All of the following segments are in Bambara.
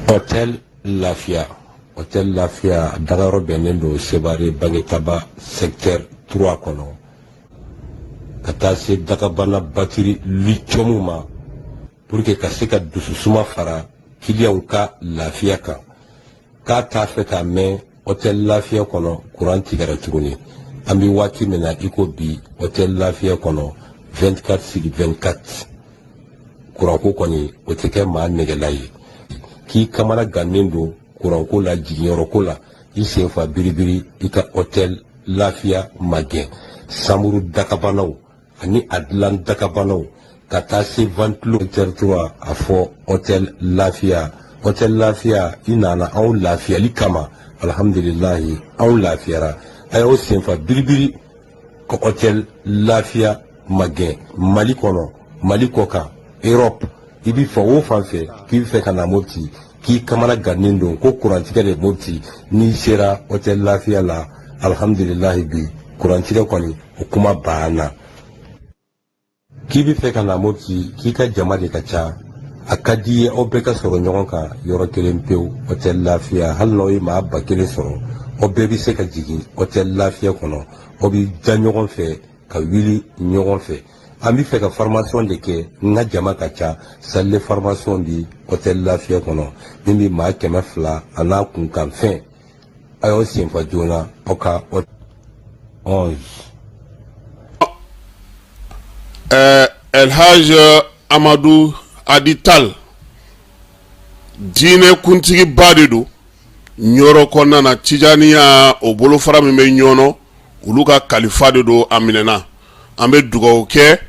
Hôtel Lafia. Hôtel Lafia, Dagaro Benendo, Sebari, Bangetaba, secteur 3 kono. Katase Dagabana Batiri, Lichomuma, pour que Kaseka Dususuma Fara, Kilianka Lafia ka. Kata feka me, Hôtel Lafia kono, Courant Tigaratuni. Ambi waki mena iko bi, Hôtel Lafia kono, 24/24. Courant koni, oteke ma negelaye. Ki kamara ganendo kuranko la jiginyɔrɔko la I senfa biribiri I ka hôtel Lafia Magɛn samuru dakabanaw ani a dilan dakabanaw ka taa se ventilo territoire a fɔ hôtel Lafia I nana anw lafiyali kama alhamdulilahi anw lafiyara a y'aw senfa biribiri ka hôtel Lafia Magɛn Mali kɔnɔ Mali kɔ kan Europe I bi fɛ o fan fɛ k'i bɛ fɛ ka na Mopti k'i kamana gannen don ko kurantigɛ de Mopti n'i sera hôtel Lafia la alhamdulilahi bi kurantigɛ kɔni o kuma banna k'i bɛ fɛ ka na Mopti k'i ka jama de ka ca a ka di ye aw bɛɛ ka sɔrɔ ɲɔgɔn kan yɔrɔ kelen pewu hôtel Lafia hali n'aw ye maa 1000 sɔrɔ aw bɛɛ bɛ se ka jigin hôtel Lafia kɔnɔ aw bɛ ja ɲɔgɔn fɛ ka wuli ɲɔgɔn fɛ an bɛ fɛ ka formation de kɛ n ka jama ka ca salle de formation di hôtel Lafia kɔnɔ min bɛ maa 200 a n'a kunkan fɛn a y'aw senfa joona aw ka 11. El Haj Amadou Adital diinɛ kuntigi ba de don ɲɔrɔ kɔnɔna na Tijaniya o bolofara min bɛ ɲɔnɔ olu ka kalifa de don a minɛna an bɛ dugawu kɛ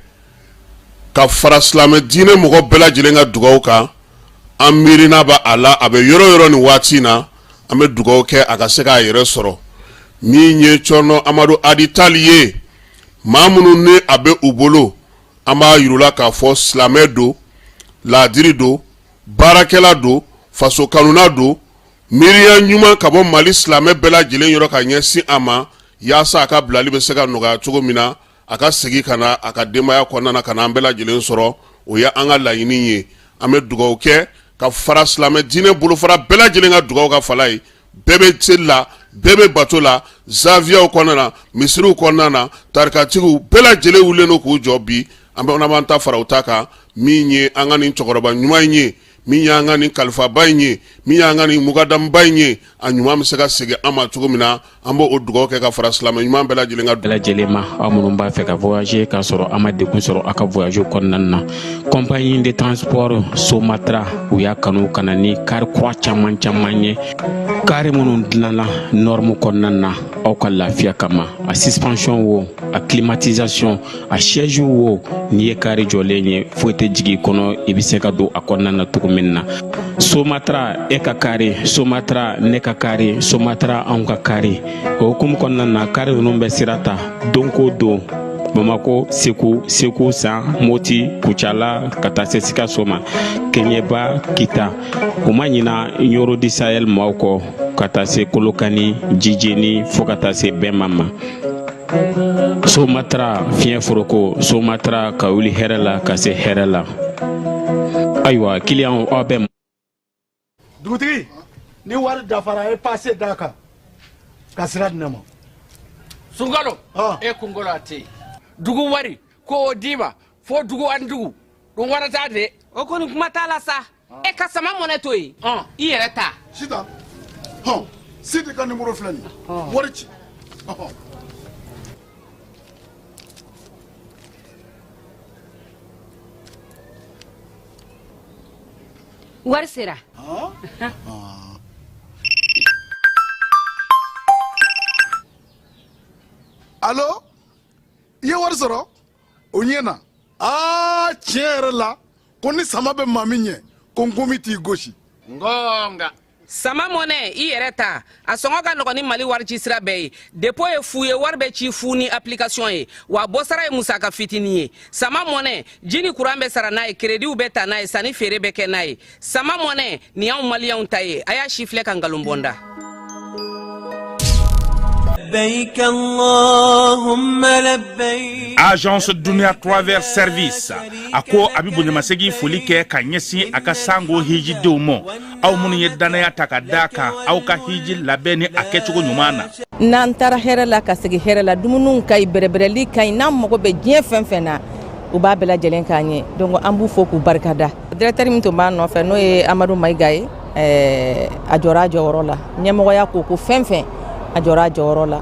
ka fara silamɛ diinɛ mɔgɔ bɛɛ lajɛlen ka dugawu kan an miirina b'a a la a bɛ yɔrɔ yɔrɔ nin waati na an bɛ dugawu kɛ a ka se k'a yɛrɛ sɔrɔ min ye Cɔnɔ Amadu Adital ye maa minnu ni a bɛ u bolo an b'a yirula k'a fɔ silamɛ don laadiri don baarakɛla don faso kanuna don miiriya ɲuman ka bɔ Mali silamɛ bɛɛ lajɛlen yɔrɔ ka ɲɛsin a ma yaasa a ka bilali bɛ se ka nɔgɔya cogo min na a ka segi ka na a ka denbaya kɔnɔna ka na an bɛɛ lajɛlen sɔrɔ o ye an ka laɲini ye an bɛ dugawu kɛ ka fara silamɛ diinɛ bolofara bɛɛ lajɛlen ka dugawu ka fala ye bɛɛ bɛ seli la bɛɛ bɛ bato la zaviyaw kɔnɔna na misiriw kɔnɔna na tarikatigiw bɛɛ lajɛlen wulilen don k'u jɔ bi an bɛ ta fara u ta kan min ye an ka nin cɛkɔrɔba ɲuman in ye min ye an ka nin kalifaba in ye min ye an ka nin mukadamba in ye a ɲuman bɛ se ka segin an ma cogo min na an b'o dugawu kɛ ka fara silamɛ ɲuman bɛɛ lajɛlen ka bɛɛ lajɛlen ma aw minnu b'a fɛ ka voyager k'a sɔrɔ an ma degun sɔrɔ a ka voyage kɔnɔna na compagnie de transport Somatra u y'a kanu ka na ni car kura caman ye car minnu dilanna norme kɔnɔna na aw ka lafiya kama a suspension wo a climatisation a siège wo n'i ye car jɔlen ye foyi tɛ jigin kɔnɔ i bɛ se ka don a kɔnɔna na cogo min na Somatra e ka kari Somatra ne ka kari Somatra anw ka kari o hukumu kɔnɔna na kari ninnu bɛ sira ta don ko don Bamako Segu San Moti Kucala ka taa se Sikaso ma Keɲeba Kita o ma ɲina Yoro di Sahel maaw kɔ ka taa se Kolokani Jijeni fo ka taa se Bɛnma ma Somatra fiɲɛ foroko Somatra ka wuli hɛrɛ la ka se hɛrɛ la ayiwa client aw bɛ dugutigi ni wari dafara e passe daka ka sira di ne ma Sunkalo e kunkolo ate dugu wari ko o diba fo dugu an dugu don wara ta de o koni kuma ta la sa e ka sama mɔnɛ to yi I yɛrɛ ta sita sidi ka numéro filɛ nin wari ci wari sera allo i ye wari sɔrɔ o ɲɛna tiɲɛ yɛrɛ la ko ni sama bɛ maa min ɲɛ ko n komi t'i gosi ngonga sama mɔnɛ I yɛrɛ ta a sɔngɔ ka nɔgɔn ni Mali wari ci sira bɛɛ ye dépôt ye fu ye wari bɛ ci fu ni application ye wa bɔsara ye musaka fitinin ye sama mɔnɛ ji ni courant bɛ sara n'a ye crédit bɛ ta n'a ye sanni feere bɛ kɛ n'a ye sama mɔnɛ nin y'anw maliyɛnw ta ye a y'a si filɛ ka nkalon bɔnda لبيك اللهم لبيك. Agence Dunia Travers Service ako abibu nyamasegi folike ka nyesi aka sango hiji deumo au munu ye danaya takadaka au ka hiji labeni akechugo nyumana nan tara hera la ka segi hera la dumunun kay berebereli kay nam moko be dien fenfena u ba bela jelen kanye donc ambu foku barkada directeur mi to ba no fe no e Amadou Maïgaye ajora jorola nyemo ya ko ko fenfen ajora jorola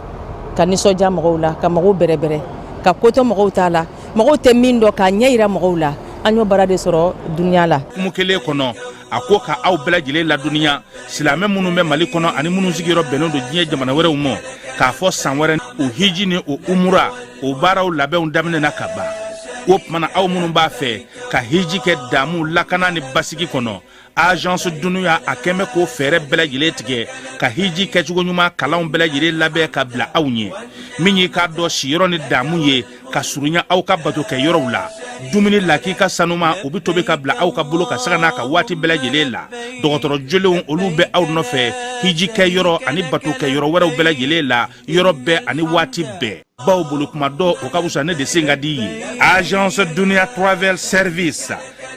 kaniso jamo la ka mago berebere ka koto mago tala mago te mindo ka nyeira mago la anyo barade soro dunya la mukele kono akoka au bela jele la dunia silame munu me mali kono ani munu zigiro benondo dien jamana were umo ka fo sanwere o hiji ni o umura o baraw labe undamne nakaba wop mana aw munu ba fe ka hiji ke damu lakana ni basigi kono agence dunuya akeme ko fere bela jele tige ka hiji ke jugo nyuma kalaw bela jele labe ka bla awnye minyi ka do shiro ni damu ye ka surunya aw ka bato ke yoro la dumuni laki ka sanuma obi tobe ka bla aw ka bolo ka sagana ka wati bela jele la dogotoro jolewon olube aw no fe hiji ke yoro ani bato ke yoro wera bela jele la yoro be ani wati be baw bolo kuma do o ka busa ne de singa di agence dunia travel service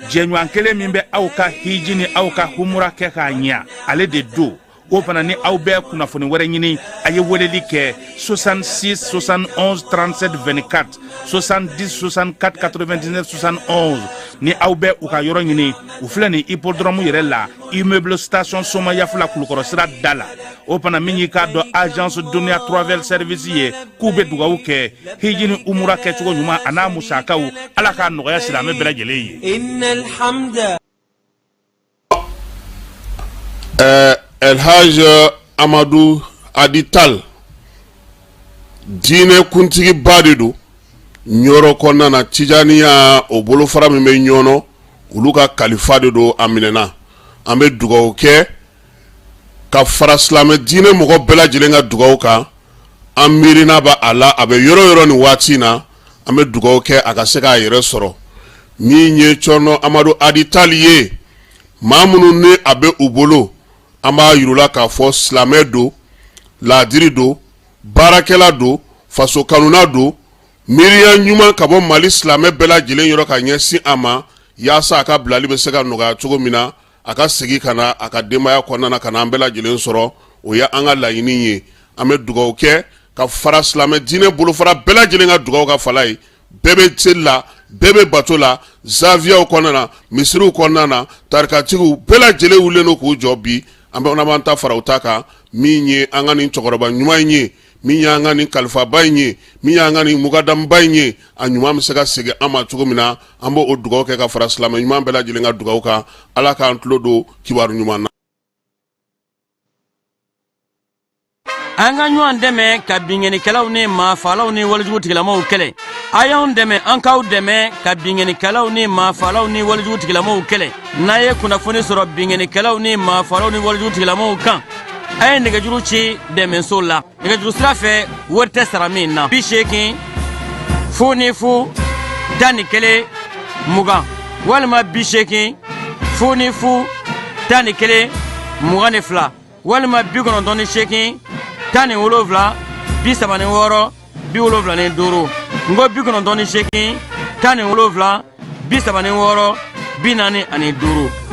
jenyo ankele mimbe aw ka hiji ni aw ka humura ke ka nya ale de do o fana ni aw be kuna foni wɛrɛ ɲini a ye weleli kɛ 66 71 37 24 70 64 99 71 ni aw bɛ u ka yɔrɔ ɲini u filɛ ni hippodrome yɛrɛ la immeuble station soma yafula kulukɔrɔ sira da la o fana min y'i k'a dɔn agence dunia travel service ye k'u bɛ dugawu kɛ hiji ni umura kɛcogo ɲuman a n'a musakaw ala k'a nɔgɔya silamɛ bɛɛ lajɛlen ye. El Haj Amadou Adital dine kuntigi badidu nyoro konna na tijaniya o bolo fara mi be nyono ulu ka kalifa de do aminena ambe dugaw ke ka fara slame dine mogo bela jilenga dugaw ka amirina ba ala abe yoro ni watina ambe dugaw ke aka se ka yere soro mi nye chono Amadou Adital ye mamunu ne abe ubolo amba yurula ka fo slame do ladiri do barakela do faso kanuna do miriya nyuma ka bo mali slame bela jilen yoro ka nyesi ama yasa aka blali be se ka noga cogo mina aka segi kana aka demaya konna na kana bela jilen soro o ya anga layini ye ame dugaw ke ka fara slame dine bolo fara bela jilen ga dugaw ka falai bebe tsela bebe batola zavia konna na misru konna na tarkatigu bela jilen wuleno ko jobi ambe ona banta farautaka minye angani chokoroba nyuma nye minya angani kalfa baynye minya angani mugadam baynye anyuma msega sege ama chugomina ambo odugo ke ka fara salama nyuma bela jilenga dugo ka ala ka antlodo kiwaru nyuma na anga nyuan deme ka bingeni kalaw ne ma falaw ne waljugu tigilamo kele ayon deme ankaw deme ka bingeni kalaw ne ma falaw ne waljugu tigilamo kele naye kuna foni soro bingeni kalaw ne ma falaw ne waljugu tigilamo kan ay nega juru ci deme sola nega juru sira fe wote saramin na bi shekin foni fu dani kele muga walma bi shekin foni fu dani kele muga ne fla walma bi kono doni shekin tani wolovla bi sabani woro bi wolovla ne doro ngo bi kono doni shekin tani wolovla bi sabani woro bi nani ani doro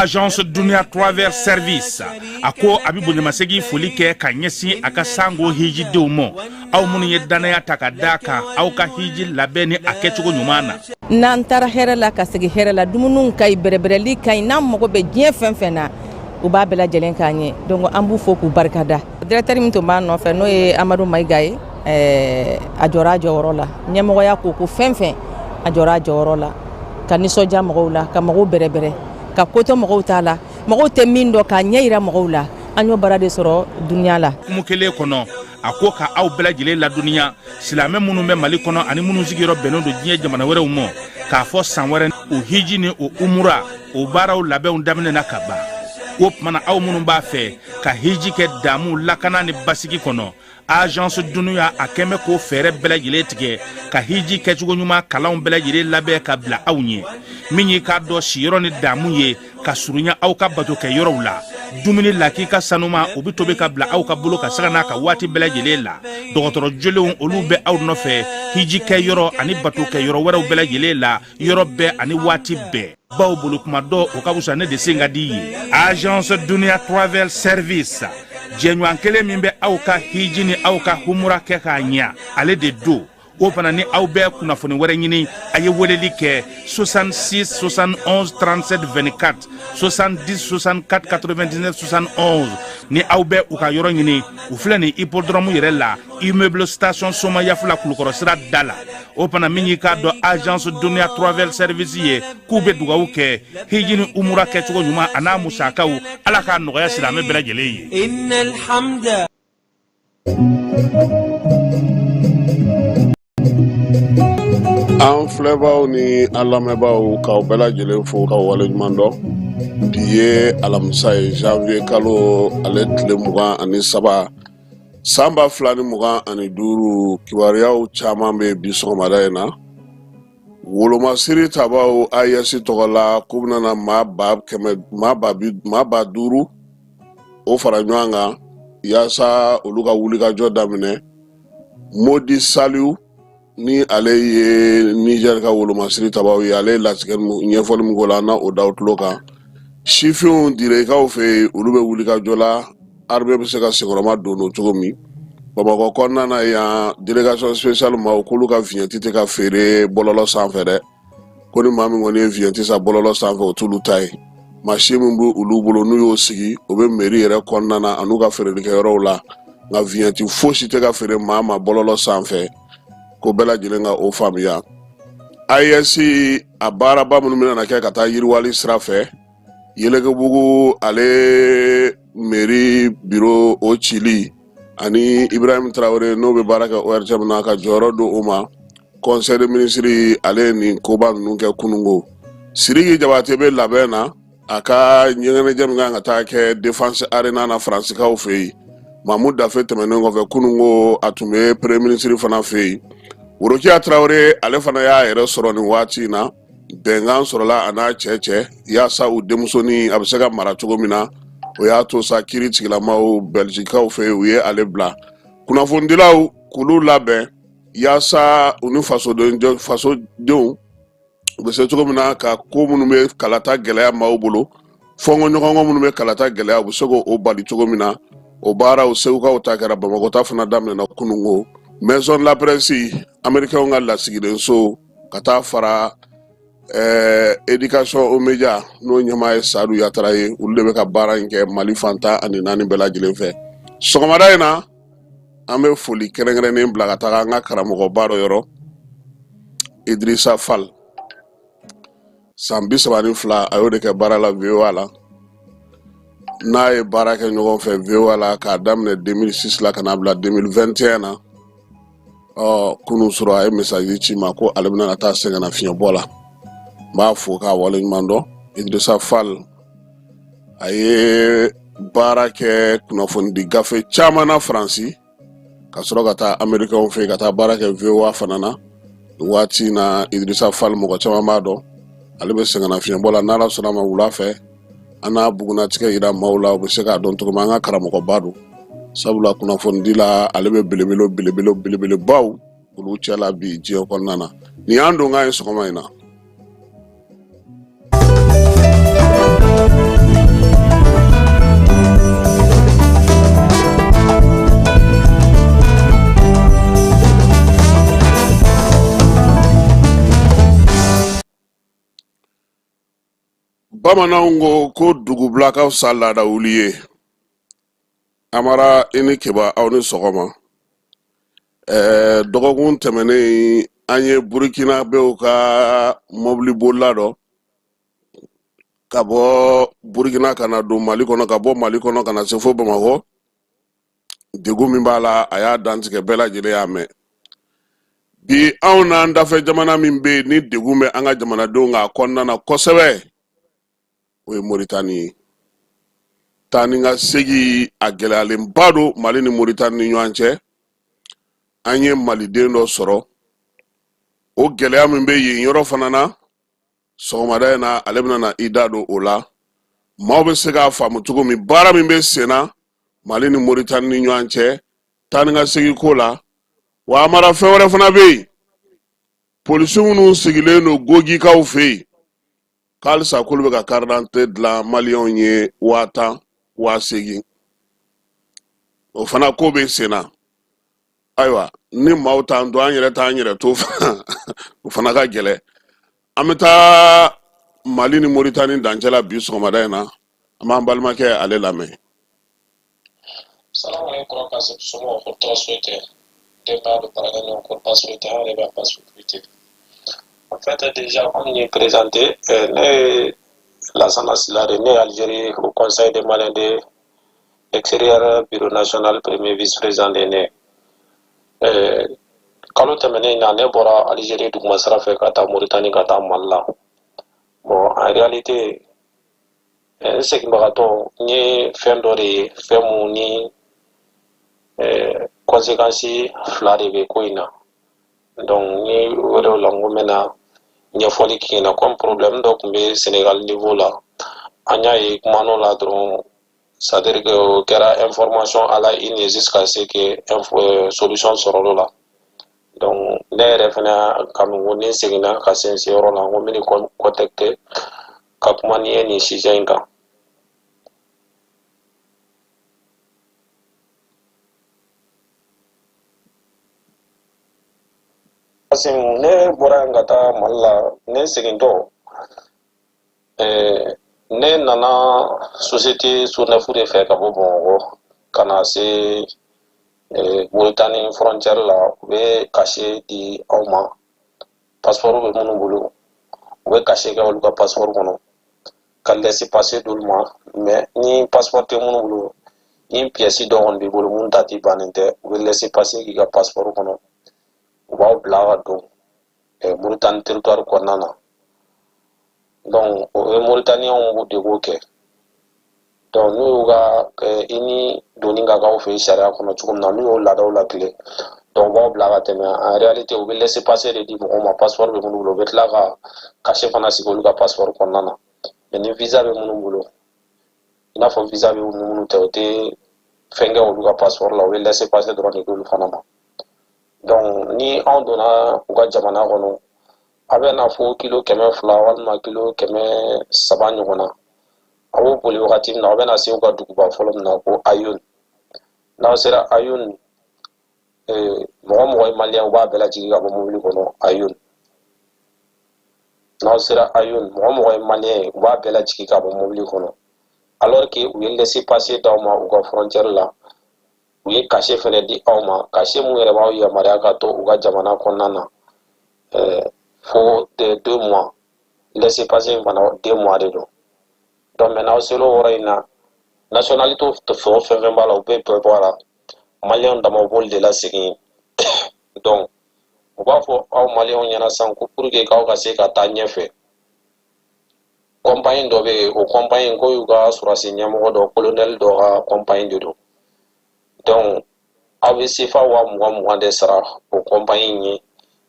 agence dunia travers service ako abibu nyamasegi foli kɛ ka ɲɛsin a ka sango hiji denw ma aw minnu ye danaya ta ka da kan aw ka hiji labɛn ni a kɛcogo ɲuman na. n'an taara hɛrɛ la ka segin hɛrɛ la dumuniw ka ɲi bɛrɛbɛrɛli ka ɲi n'an mago bɛ diɲɛ fɛn fɛn na u b'a bɛɛ lajɛlen k'an ye donc an b'u fo k'u barikada. directeur min tun b'a nɔfɛ n'o ye amadu mayiga ye a jɔra a jɔyɔrɔ la ɲɛmɔgɔya ko fɛn fɛn a jɔra a jɔyɔrɔ la ka nisɔndiya mɔgɔw la ka mɔgɔw bɛrɛbɛrɛ ka ko to mɔgɔw t'a la mɔgɔw tɛ min dɔn k'a ɲɛ yira mɔgɔw la an y'o baara de sɔrɔ duniya la. kumu kelen kɔnɔ a ko ka aw bɛɛ lajɛlen laduniya silamɛ minnu bɛ mali kɔnɔ ani minnu sigiyɔrɔ bɛnnen don diɲɛ jamana wɛrɛw ma k'a fɔ san wɛrɛ o hiji ni o umura o baaraw labɛnw daminɛna ka ban o tumana aw minnu b'a fɛ ka hiji kɛ damu lakana ni basigi kɔnɔ agence dunuya a kɛmɛ k'o fɛɛrɛ bɛɛ lajɛlen tigɛ ka hiji kɛcogo ɲuman kalanw bɛɛ lajɛlen labɛn ka bila aw ɲɛ min y'i k'a dɔn siyɔrɔ ni damu ye ka surunya aw ka bato kɛ yɔrɔw la dumuni lak'i ka sanuma o bɛ tobi ka bila aw ka bolo ka saga n'a ka waati bɛɛ lajɛlen la dɔgɔtɔrɔ jolenw olu bɛ aw nɔfɛ hiji kɛ yɔrɔ ani bato kɛ yɔrɔ wɛrɛw bɛɛ lajɛlen la yɔrɔ bɛɛ ani waati bɛɛ baw bolo kuma dɔ o ka wusa ne de sen ka di ye agence dunia travel service jɛɲɔgɔn kelen min bɛ aw ka hiji ni aw ka humura kɛ k'a ɲɛ ale de do o fana ni aw bɛɛ kunnafoni wɛrɛ ɲini a ye weleli kɛ 66 71 37 24 70 64 99 71 ni aw bɛɛ u ka yɔrɔ ɲini u filɛ ni hippodrome yɛrɛ la immeuble station soma yafula kulukɔrɔ sira da la o fana min y'i k'a dɔn agence dunia travel service ye k'u bɛ dugawu kɛ hiji ni umura kɛcogo ɲuman a n'a musakaw ala k'a nɔgɔya silamɛ bɛɛ lajɛlen ye. an filɛbaaw ni an lamɛnbaaw k'aw bɛɛ lajɛlen fo k'aw waleɲuman dɔn bi ye alamisa ye janvier kalo ale tile 23 san 2025 kibaruyaw caman bɛ bi sɔgɔmada in na wolomasiri tabaw AES tɔgɔ la k'u bɛna maa ba 5 o fara ɲɔgɔn kan yaasa olu ka wulikajɔ daminɛ Modi Saliu ni ale ye Niger ka wolomasiri tabaw ye ale latigɛ ɲɛfɔli min k'o la na o daw tulo kan sifinw direkaw fɛ olu bɛ wulikajɔ la armée bɛ se ka senkɔrɔma don o cogo min Bamakɔ kɔnɔna na yan délégation spéciale ma k'olu ka vignette tɛ ka feere bɔlɔlɔ sanfɛ dɛ ko ni maa min kɔni ye vignette san bɔlɔlɔ sanfɛ o t'olu ta ye machine min b'u olu bolo n'u y'o sigi o bɛ mairie yɛrɛ kɔnɔna na an'u ka feerelikɛyɔrɔw la nka vignette fosi tɛ ka feere maa ma bɔlɔlɔ sanfɛ ko bɛɛ lajɛlen ka o faamuya AES a baaraba minnu bɛna kɛ ka taa yiriwali sira fɛ Yelekebugu ale mairie bureau o cili ani Ibrahim Traoré n'o bɛ baara kɛ ORTM na ka jɔyɔrɔ don o ma conseil de ministre ale nin koba ninnu kɛ kunungo Sidiki Jabate bɛ labɛn na a ka ɲɛgɛnɛjɛ min kan ka taa kɛ défense arena na Faransikaw fɛ yen Mahmoud Dafe tɛmɛnen kɔfɛ kunungo a tun bɛ premier ministre fana fɛ yen Worokiya Traoré ale fana y'a yɛrɛ sɔrɔ nin waati na bɛnkan sɔrɔla a n'a cɛ yaasa u denmusoni a bɛ se ka mara cogo min na o y'a to sa kiiri tigilamaw Belgicaw fɛ u ye ale bila kunnafonidilaw k'olu labɛn yaasa u ni fasodenw u bɛ se cogo min na ka ko minnu bɛ kalata gɛlɛya maaw bolo fɔnkɔɲɔgɔnkɔ minnu bɛ kalata gɛlɛya u bɛ se k'o bali cogo min na o baaraw Segukaw ta kɛra Bamakɔ ta fana daminɛna kunungo Maison de la Presse Américains ka lasigidenso ka taa fara éducation aux médias n'o ɲɛmaa ye Sadu Yatara ye olu de bɛ ka baara in kɛ Mali fantan ani 4 bɛɛ lajɛlen fɛ sɔgɔmada in na an bɛ foli kɛrɛnkɛrɛnnen bila ka taga an ka karamɔgɔba dɔ yɔrɔ Idrissa Fall san 32 a y'o de kɛ baara la VOA la n'a ye baara kɛ ɲɔgɔn fɛ VOA la k'a daminɛ 2006 la ka na bila 2021 na kunu sɔrɔ a ye message ci ma ko ale bɛna taa sɛgɛnna fiɲɛbɔ la n b'a fo k'a waleɲuman dɔn Idrissa Fall a ye baara kɛ kunnafonidi gafe caman na Faransi ka sɔrɔ ka taa Américains fɛ ka taa baara kɛ VOA fana na waati na Idrissa Fall mɔgɔ caman b'a dɔn ale bɛ sɛgɛnna fiɲɛbɔ la n'Ala sɔnna ma wula fɛ an n'a bugunatigɛ yira maaw la u bɛ se k'a dɔn cogo min an ka karamɔgɔba don sabula kunnafonidi la ale bɛ belebelebaw olu cɛla bi diɲɛ kɔnɔna na nin y'an don k'a ye sɔgɔma in na bamananw ko dugubulakaw sa laada wuli ye amara i ni keba aw ni sɔgɔma dɔgɔkun tɛmɛnen an ye burukinabew ka mɔbili bolila dɔ ka bɔ burukina ka na don mali kɔnɔ ka bɔ mali kɔnɔ ka na se fo bamakɔ degun min b'a la a y'a dantigɛ bɛɛ lajɛlen y'a mɛn bi anw n'an dafɛ jamana min bɛ yen ni degun bɛ an ka jamanadenw kan a kɔnɔna na kosɛbɛ o ye Moritani ye taa ni ka segin a gɛlɛyalenba don Mali ni Moritani ni ɲɔgɔn cɛ an ye maliden dɔ sɔrɔ o gɛlɛya min bɛ yen yɔrɔ fana na sɔgɔmada in na ale bɛna na i da don o la maaw bɛ se k'a faamu cogo min baara min bɛ sen na Mali ni Moritani ni ɲɔgɔn cɛ taa ni ka segin ko la wa a mara fɛn wɛrɛ fana bɛ yen polisi minnu sigilen don Gogikaw fɛ yen k'alisa k'olu bɛ ka carte d'identité dilan maliyɛnw ye 10,000 10,800 o fana ko bɛ sen na ayiwa ni maaw t'an to an yɛrɛ t'an yɛrɛ to o fana ka gɛlɛn an bɛ taa Mali ni Moritani dancɛla bi sɔgɔmada in na an b'an balimakɛ ale lamɛn. Salam alaikum, parce que souvent on peut souhaiter départ de parler non on pas souhaiter on ne va pas souhaiter. En fait déjà on est présenté la Sanassilare né Algérie au Conseil des Maliens de l'extérieur bureau national premier vice-président de né kalo tɛmɛnen na ne bɔra Algérie duguma sira fɛ ka taa Mauritanie ka taa Mali la bon en réalité n seginbagatɔ n ye fɛn dɔ de ye fɛn mun ni conséquences fila de bɛ ko in na donc n ye o de la n ko n bɛna ɲɛfɔli k'i ɲɛna comme problème dɔ tun bɛ Sénégal niveau la an y'a ye kuman'o la dɔrɔn c'est-à-dire que o kɛra information à la une jusqu'à ce que solution sɔrɔla la donc ne yɛrɛ fana kanu ko ni n seginna ka sinsin yɔrɔ la n ko n bɛ ni contacter ka kuma ni ye nin sujet in kan. Parce que ne bɔra yan ka taa Mali la ne segintɔ ne nana société Sonefu de fɛ ka bɔ Bamakɔ ka na se Mauritanie frontière la u bɛ cachet di aw ma passeport bɛ minnu bolo u bɛ cachet kɛ olu ka passeport kɔnɔ ka laisser passer d'olu ma mais ni passeport tɛ minnu bolo ni pièce dɔ kɔni b'i bolo mun date bannen tɛ u bɛ laisser passer k'i ka passeport kɔnɔ u b'aw bila ka don Mauritanie territoire kɔnɔna na donc o ye Mauritaniens de b'o kɛ donc n'u y'u ka i ni donni ka k'aw fɛ yen sariya kɔnɔ cogo min na n'u y'o laadaw latile donc u b'aw bila ka tɛmɛ en réalité u bɛ laisser passer de di mɔgɔw ma passeport bɛ minnu bolo u bɛ tila ka cachet fana sigi olu ka passeport kɔnɔna na mais ni visa bɛ minnu bolo i n'a fɔ visa bɛ minnu tɛ o tɛ fɛn kɛ olu ka passeport la u bɛ laisser passer dɔrɔn de di olu fana ma donc ni anw donna u ka jamana kɔnɔ a bɛ na fɔ kilo 200 walima kilo 300 ɲɔgɔn na a b'o boli wagati min na a bɛ na se u ka duguba fɔlɔ min na ko Ayoun n'aw sera Ayoun mɔgɔ mɔgɔ ye maliyɛn u b'a bɛɛ lajigin ka bɔ mobili kɔnɔ Ayoun n'aw sera Ayoun mɔgɔ mɔgɔ ye maliyɛn u b'a bɛɛ lajigin ka bɔ mobili kɔnɔ alors que u ye laisser passer d'aw ma u ka frontière la u ye cachet fɛnɛ di aw ma cachet mun yɛrɛ b'aw yamaruya ka to u ka jamana kɔnɔna na fo 2 mois laisser passer fana 2 mois de don donc maintenant selo yɔrɔ in na nationalité fɛn o fɛn b'a la u bɛɛ bɔ a la maliyɛnw dama u b'olu de lasegin donc u b'a fɔ aw maliyɛnw ɲɛna sisan ko pour que k'aw ka se ka taa ɲɛfɛ compagnie dɔ bɛ yen o compagnie ko y'u ka sɔrɔsi ɲɛmɔgɔ dɔ colonel dɔ ka compagnie de don donc aw bɛ CFA 20,000 de sara o compagnie ye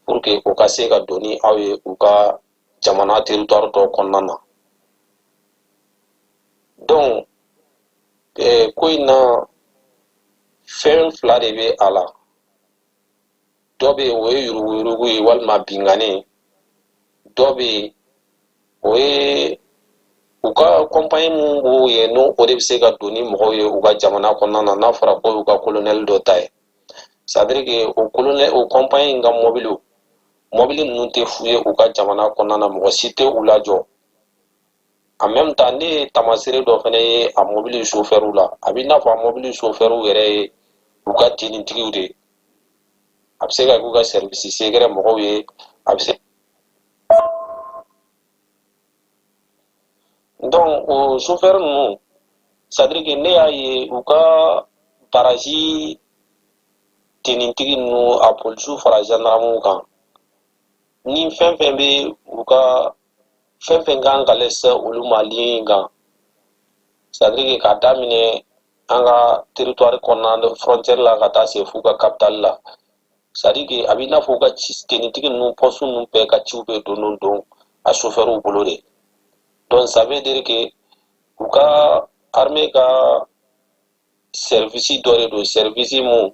pour que o ka se ka don ni aw ye u ka jamana territoire dɔ kɔnɔna na donc ko in na fɛn fila de bɛ a la dɔ bɛ yen o ye yuruguyurugu ye walima binkani dɔ bɛ yen o ye u ka compagnie mun b'o ye n'o o de bɛ se ka don ni mɔgɔw ye u ka jamana kɔnɔna na n'a fɔra ko y'u ka colonel dɔ ta ye c'est à dire que o colonel o compagnie in ka mobili ninnu tɛ f'u ye u ka jamana kɔnɔna na mɔgɔ si tɛ u lajɔ en même temps ne tamasire dɔ fana ye a mobili chauffeur la a bɛ n'a fɔ a mobili chauffeur yɛrɛ ye u ka tenitigiw de a bɛ se ka k'u ka service secret mɔgɔw ye a bɛ se donc o chauffeur ninnu c'est à dire que ne y'a ye u ka baraji tenitigi ninnu a polisiw fara gendarmew kan ni fɛn fɛn bɛ u ka fɛn fɛn kan ka lase olu ma ligne kan c'est à dire que k'a daminɛ an ka territoire kɔnɔna na frontière la ka taa se f'u ka capitale la c'est à dire que a bɛ i n'a fɔ u ka tenitigi ninnu poste ninnu bɛɛ ka ciw bɛ don don a chauffeur bolo de donc ça veut dire que u ka armée ka service dɔ de don service mun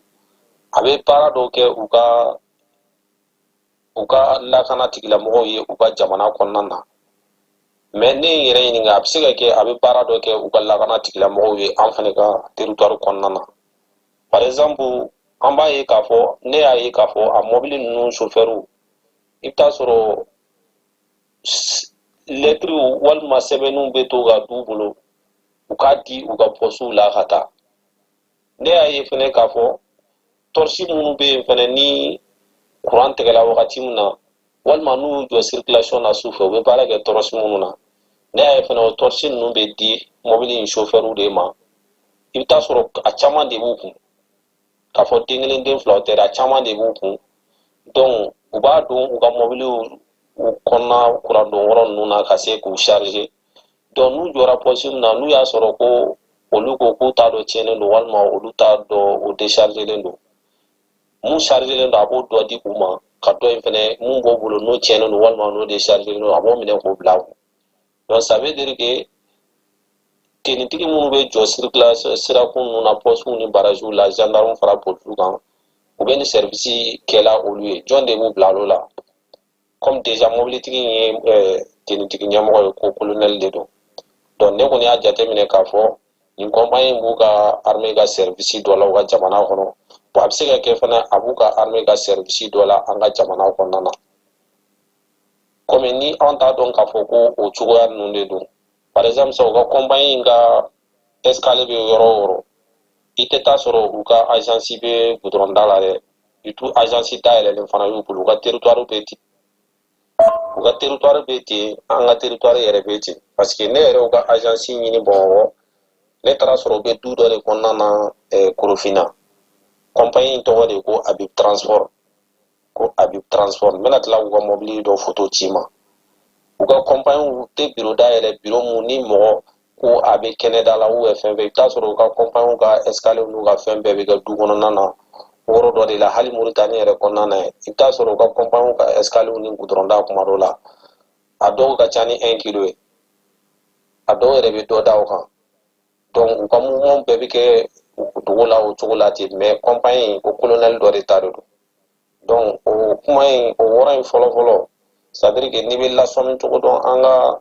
a bɛ baara dɔ kɛ u ka lakana tigilamɔgɔw ye u ka jamana kɔnɔna na mais ne yɛrɛ ɲininka a bɛ se ka kɛ a bɛ baara dɔ kɛ u ka lakana tigilamɔgɔw ye an fana ka territoire kɔnɔna na par exemple an b'a ye k'a fɔ ne y'a ye k'a fɔ a mobili ninnu chauffeur i bɛ taa sɔrɔ lettres walima sɛbɛnniw bɛ to ka d'u bolo u k'a di u ka postew la ka taa ne y'a ye fana k'a fɔ torche minnu bɛ yen fana ni courant tigɛla wagati min na walima n'u jɔ circulation na su fɛ u bɛ baara kɛ torche minnu na ne y'a ye fana o torche ninnu bɛ di mobili in chauffeur de ma i bɛ taa sɔrɔ a caman de b'u kun k'a fɔ den kelen den fila o tɛ a caman de b'u kun donc u b'a don u ka mobiliw kɔnɔna courant don yɔrɔ ninnu na ka se k'u charger donc n'u jɔra poste min na n'u y'a sɔrɔ ko olu ko k'u t'a dɔn tiɲɛnen don walima olu t'a dɔn o déchargelen don mun chargelen don a b'o dɔ di u ma ka dɔ in fɛnɛ mun b'o bolo n'o tiɲɛnen don walima n'o déchargelen don a b'o minɛ k'o bila kun donc ça veut dire que tenitigi minnu bɛ jɔ circulation sirakun ninnu na postew ni barajiw la gendarme fara polisiw kan u bɛ ni service kɛla olu ye jɔn de b'u bila olu la comme déjà mobilitigi in ye tenitigi ɲɛmɔgɔ ye ko colonel de don donc ne kɔni y'a jateminɛ k'a fɔ nin compagnie b'u ka armée ka service dɔ la u ka jamana kɔnɔ bon a bɛ se ka kɛ fana a b'u ka armée ka service dɔ la an ka jamana kɔnɔna na comme ni an t'a dɔn k'a fɔ ko o cogoya ninnu de don par exemple sa u ka compagnie in ka escale bɛ yɔrɔ o yɔrɔ i tɛ taa sɔrɔ u ka agence bɛ goudron da la dɛ du tout agence dayɛlɛlen fana y'u bolo u ka territoire bɛ ten u ka territoire bɛ ten an ka territoire yɛrɛ bɛ ten parce que ne yɛrɛ u ka agence ɲini Bamakɔ ne taara sɔrɔ u bɛ du dɔ de kɔnɔna na Korofina compagnie in tɔgɔ de ko Habib Transport n bɛna tila k'u ka mobili dɔ photo ci ma u ka compagnie tɛ bureau dayɛlɛ bureau mun ni mɔgɔ ko a bɛ kɛnɛda la ou fɛn fɛn i bɛ taa sɔrɔ u ka compagnie ka escalier n'u ka fɛn bɛɛ bɛ kɛ du kɔnɔna na yɔrɔ dɔ de la hali Moritani yɛrɛ kɔnɔna na i bɛ taa sɔrɔ u ka compagnie ka escalier ni goudron da kuma dɔw la a dɔw ka ca ni 1 kilo ye a dɔw yɛrɛ bɛ dɔ da o kan donc u ka mouvement bɛɛ bɛ kɛ dugu la o cogo la ten mais compagnie o colonel dɔ de ta de don donc o kuma in o wɔɔrɔ in fɔlɔ c'est à dire que n'i bɛ lasɔmi cogo dɔn an ka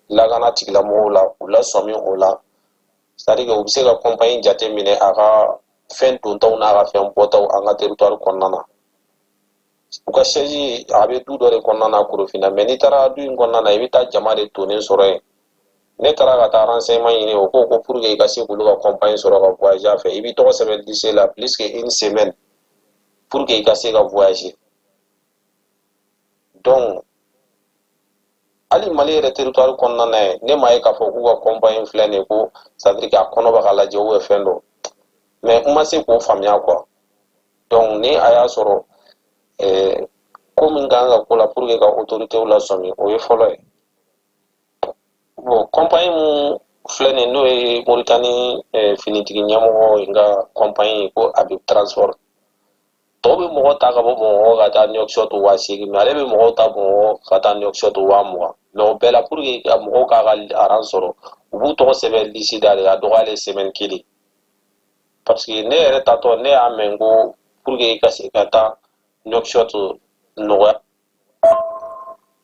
lakana tigilamɔgɔw la u lasɔmi o la c'est à dire que u bɛ se ka compagnie jate minɛ a ka fɛn dontaw n'a ka fɛn bɔtaw an ka territoire kɔnɔna na u ka siège a bɛ du dɔ de kɔnɔna na Korofina mais n'i taara du in kɔnɔna na i bɛ taa jama de tonnen sɔrɔ yen ne taara ka taa renseignement ɲini o ko pour que i ka se k'olu ka compagnie sɔrɔ ka voyager a fɛ i b'i tɔgɔ sɛbɛn lycée la plus que 1 semaine pour que i ka se ka voyager donc hali Mali yɛrɛ territoire kɔnɔna na ye ne m'a ye k'a fɔ k'u ka compagnie filɛ nin ye ko c'est à dire que a kɔnɔ bɛ ka lajɛ ou fɛn dɔ mais n ma se k'o faamuya quoi donc ni a y'a sɔrɔ ko min kan ka k'o la pour que ka autorités lasɔmi o ye fɔlɔ ye bon compagnie mun filɛ nin n'o ye Moritani finitigi ɲɛmɔgɔ ye n ka compagnie ko Habib Transport tɔw bɛ mɔgɔ ta ka bɔ Bamakɔ ka taa Nouakchott 8,000 mais ale bɛ mɔgɔw ta Bamakɔ ka taa Nouakchott 20,000 mais o bɛɛ la pour que ka mɔgɔw k'a ka aran sɔrɔ u b'u tɔgɔ sɛbɛn lycée da de a dɔgɔyalen semaine 1 parce que ne yɛrɛ tatɔ ne y'a mɛn ko pour que i ka se ka taa Nouakchott nɔgɔya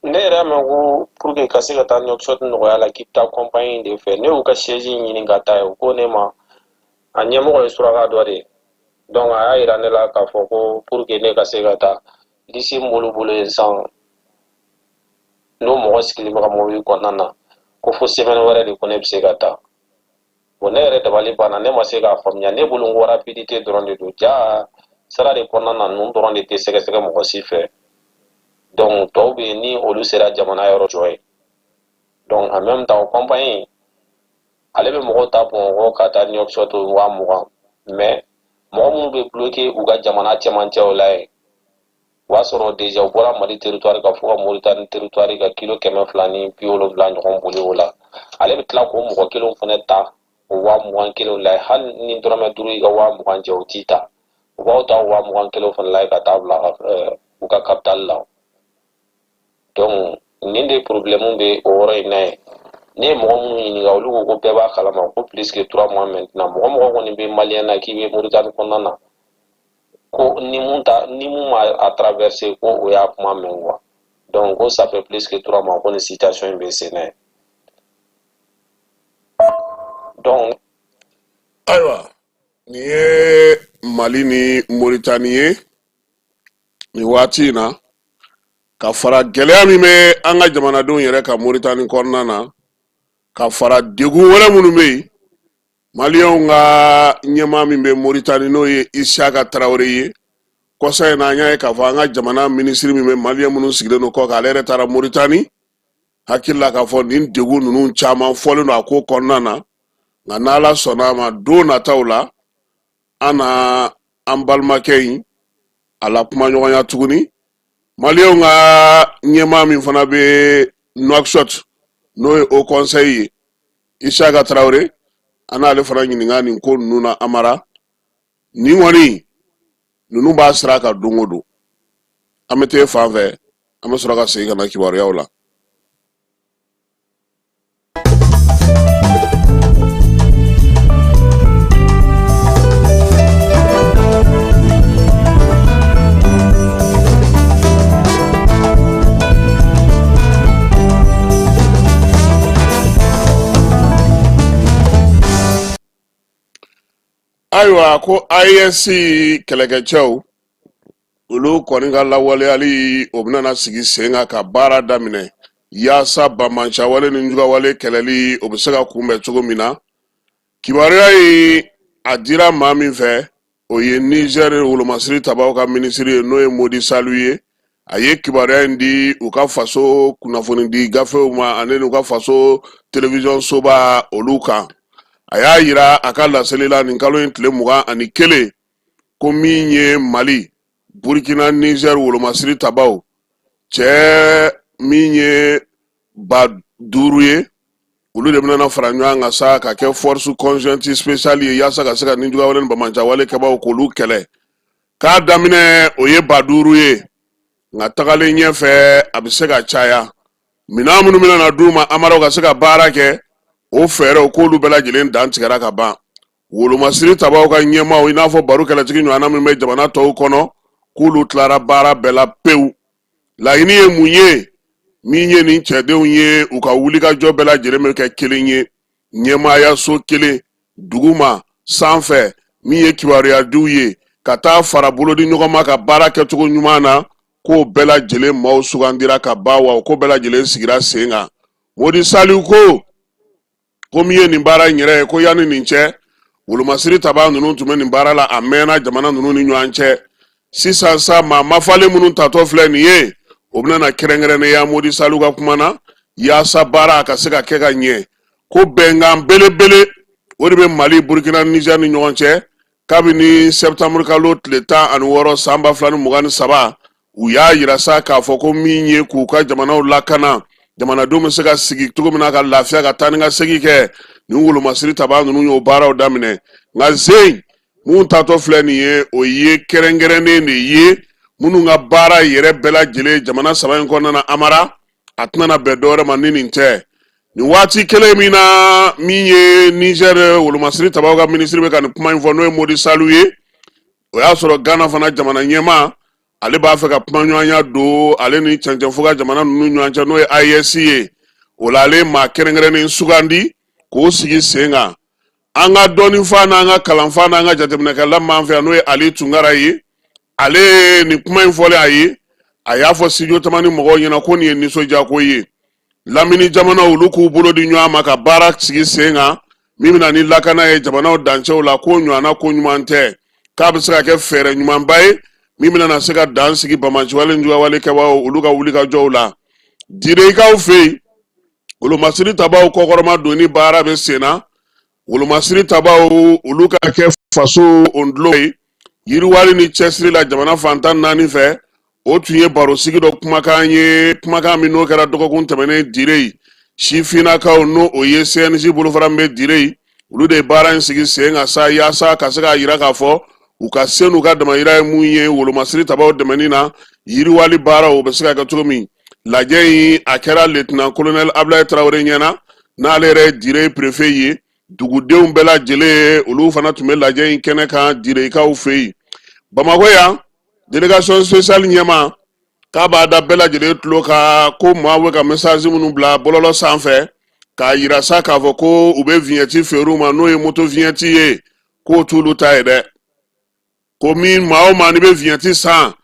ne yɛrɛ y'a mɛn ko pour que ka se ka taa Nouakchott nɔgɔya la k'i bɛ taa compagnie de fɛ ne y'u ka siège ɲini ka taa ye u ko ne ma a ɲɛmɔgɔ ye suraka dɔ de ye donc a y'a jira ne la k'a fɔ ko pour que ne ka se ka taa lycée min b'olu bolo yen sisan n'o mɔgɔ sigilen bɛ ka mobili kɔnɔna na ko fo semaine wɛrɛ de ko ne bɛ se ka taa bon ne yɛrɛ dabali banna ne ma se k'a faamuya ne bolo n ko rapidité dɔrɔn de don ja sira de kɔnɔna na ninnu dɔrɔn de tɛ sɛgɛsɛgɛ mɔgɔ si fɛ donc tɔw bɛ yen ni olu sera jamana yɔrɔ jɔ ye donc en même temps o compagnie ale bɛ mɔgɔw ta Bamakɔ ka taa New York to 20,000 mais mɔgɔ minnu bɛ bloqué u ka jamana cɛmancɛw la yen o b'a sɔrɔ déjà u bɔra Mali territoire kan fo ka Mauritanie territoire kan kilo 270 ɲɔgɔn boli o la ale bɛ tila k'o mɔgɔ kelenw fana ta o 21,000 la hali ni dɔrɔmɛ 5 i ka 20 jɛ o t'i ta u b'aw ta 21,000 fana la ka taa bila u ka capitale la donc nin de problème bɛ o yɔrɔ in na ye ne ye mɔgɔ minnu ɲininka olu ko ko bɛɛ b'a kalama ko plus que 3 mois maintenant mɔgɔ kɔni bɛ malien na k'i bɛ Mauritanie kɔnɔna na ko ni mun ma a traverser ko o y'a kuma mɛn quoi donc ko ça fait plus que 3 mois ko ni situation in bɛ sen na donc ayiwa nin ye Mali ni Mauritanie ye nin waati in na ka fara gɛlɛya min bɛ an ka jamanadenw yɛrɛ ka Mauritanie kɔnɔna na ka fara degun wɛrɛ minnu bɛ yen maliyɛnw ka ɲɛmaa min bɛ Mauritanie n'o ye Isaka Traoré ye kɔsa in na an y'a ye k'a fɔ an ka jamana minisiri min bɛ maliyɛn minnu sigilen don kɔ kan ale yɛrɛ taara Mauritanie hakili la k'a fɔ nin degun ninnu caman fɔlen don a ko kɔnɔna na nka n'Ala sɔnna a ma don nataw la an na an balimakɛ in a la kuma ɲɔgɔnya tuguni maliyɛnw ka ɲɛmaa min fana bɛ Nouakchott n'o ye Haut Conseil ye Isaka Traoré an n'ale fana ɲininka nin ko ninnu na Amara nin kɔni ninnu b'a sira kan don o don an bɛ taa fan fɛ an bɛ sɔrɔ ka segin ka na kibaruyaw la. ayiwa ko ISC kɛlɛkɛcɛw olu kɔni ka lawaleyali o bɛna sigi sen kan ka baara daminɛ yaasa bamancawale ni jugawale kɛlɛli o bɛ se ka kunbɛn cogo min na kibaruya ye a dira maa min fɛ o ye Niger wolomasiri tabaw ka minisiri ye n'o ye Modi Salu ye a ye kibaruya in di u ka faso kunnafoni di gafew ma ani u ka faso télévision soba olu kan a y'a yira a ka laseli la nin kalo in tile 21 ko min ye Mali Burkina Niger wolomasiri tabaw cɛ min ye ba 5 ye olu de bɛna fara ɲɔgɔn kan sa ka kɛ force conjointe spéciale ye yaasa ka se ka nin jugawale ni bamancawale kɛbaw k'olu kɛlɛ k'a daminɛ o ye ba 5 ye nka tagalen ɲɛfɛ a bɛ se ka caya minɛn minnu bɛna d'u ma Amaraw ka se ka baara kɛ o fɛɛrɛw k'olu bɛɛ lajɛlen dan tigɛra ka ban wolomasiri tabaw ka ɲɛmaaw i n'a fɔ baro kɛlɛtigi ɲɔgɔnna min bɛ jamana tɔw kɔnɔ k'olu tilara baara bɛɛ la pewu laɲini ye mun ye min ye nin cɛdenw ye u ka wulikajɔ bɛɛ lajɛlen bɛ kɛ kelen ye ɲɛmaaya so kelen duguma sanfɛ min ye kibaruyadiw ye ka taa fara bolodi ɲɔgɔn ma ka baara kɛcogo ɲuman na k'o bɛɛ lajɛlen maaw sugandira ka ban wa ko bɛɛ lajɛlen sigira sen kan Modi Salu ko min ye nin baara in yɛrɛ ye ko yanni nin cɛ wolomasiri taba ninnu tun bɛ nin baara la a mɛnna jamana ninnu ni ɲɔgɔn cɛ sisan sa maa mafalen minnu tatɔ filɛ nin ye o bɛna na kɛrɛnkɛrɛnnenya Modi Salu ka kuma na yaasa baara a ka se ka kɛ ka ɲɛ ko bɛnkan belebele o de bɛ Mali Burkina Niger ni ɲɔgɔn cɛ kabini septembre kalo tile 16 san 2023 u y'a yira sa k'a fɔ ko min ye k'u ka jamanaw lakana jamanadenw bɛ se ka sigi cogo min na ka lafiya ka taa ni ka segin kɛ nin wolomasiri taba ninnu y'o baaraw daminɛ nka zen mun tatɔ filɛ nin ye o ye kɛrɛnkɛrɛnnen de ye minnu ka baara yɛrɛ bɛɛ lajɛlen jamana 3 in kɔnɔna na Amara a tɛna bɛn dɔwɛrɛ ma ni nin tɛ nin waati kelen min na min ye Niger wolomasiri tabaw ka minisiri bɛ ka nin kuma in fɔ n'o ye Modi Salu ye o y'a sɔrɔ Ghana fana jamana ɲɛmaa ale b'a fɛ ka kuma ɲɔgɔnya don ale ni cɛncɛnfo ka jamana ninnu ɲɔgɔn cɛ n'o ye ISC ye o la ale maa kɛrɛnkɛrɛnnen sugandi k'o sigi sen kan an ka dɔnnifa n'an ka kalanfa n'an ka jateminɛkɛla m'an fɛ yan n'o ye Ali Tunkara ye ale nin kuma in fɔlen a ye a y'a fɔ studio tamani mɔgɔw ɲɛna ko nin ye nisɔndiya ko ye lamini jamana olu k'u bolo di ɲɔgɔn ma ka baara sigi sen kan min bɛna ni lakana ye jamanaw dancɛw la ko ɲɔgɔnna ko ɲuman tɛ k'a bɛ se ka kɛ fɛɛrɛ ɲumanba ye min bɛna na se ka dan sigi bamajuwale juguwale kɛbagaw olu ka wulikajɔw la direkaw fɛ yen wolomasiri tabaw kɔkɔrɔma donni baara bɛ sen na wolomasiri tabaw olu ka kɛ faso ondolo ye yiriwali ni cɛsiri la jamana fantan 4 fɛ o tun ye baro sigi dɔ kumakan ye kumakan min n'o kɛra dɔgɔkun tɛmɛnen dire sifinnakaw n'o o ye CNJ bolofara min bɛ dire olu de ye baara in sigi sen kan sa yaasa ka se k'a jira k'a fɔ u ka se n'u ka damayira ye mun ye wolomasiri tabaw dɛmɛni na yiriwali baara o bɛ se ka kɛ cogo min lajɛ in a kɛra lieutenant colonel Ablaye Traoré ɲɛna n'ale yɛrɛ ye dire préfet ye dugudenw bɛɛ lajɛlen olu fana tun bɛ lajɛ in kɛnɛ kan direkaw fɛ yen Bamakɔ yan délégation spéciale ɲɛma k'a b'a da bɛɛ lajɛlen tulo ka ko maa bɛ ka message minnu bila bɔlɔlɔ sanfɛ k'a yira sa k'a fɔ ko u bɛ vignette feere u ma n'o ye moto vignette ye k'o t'olu ta ye dɛ ko min maa o maa ni bɛ vignette san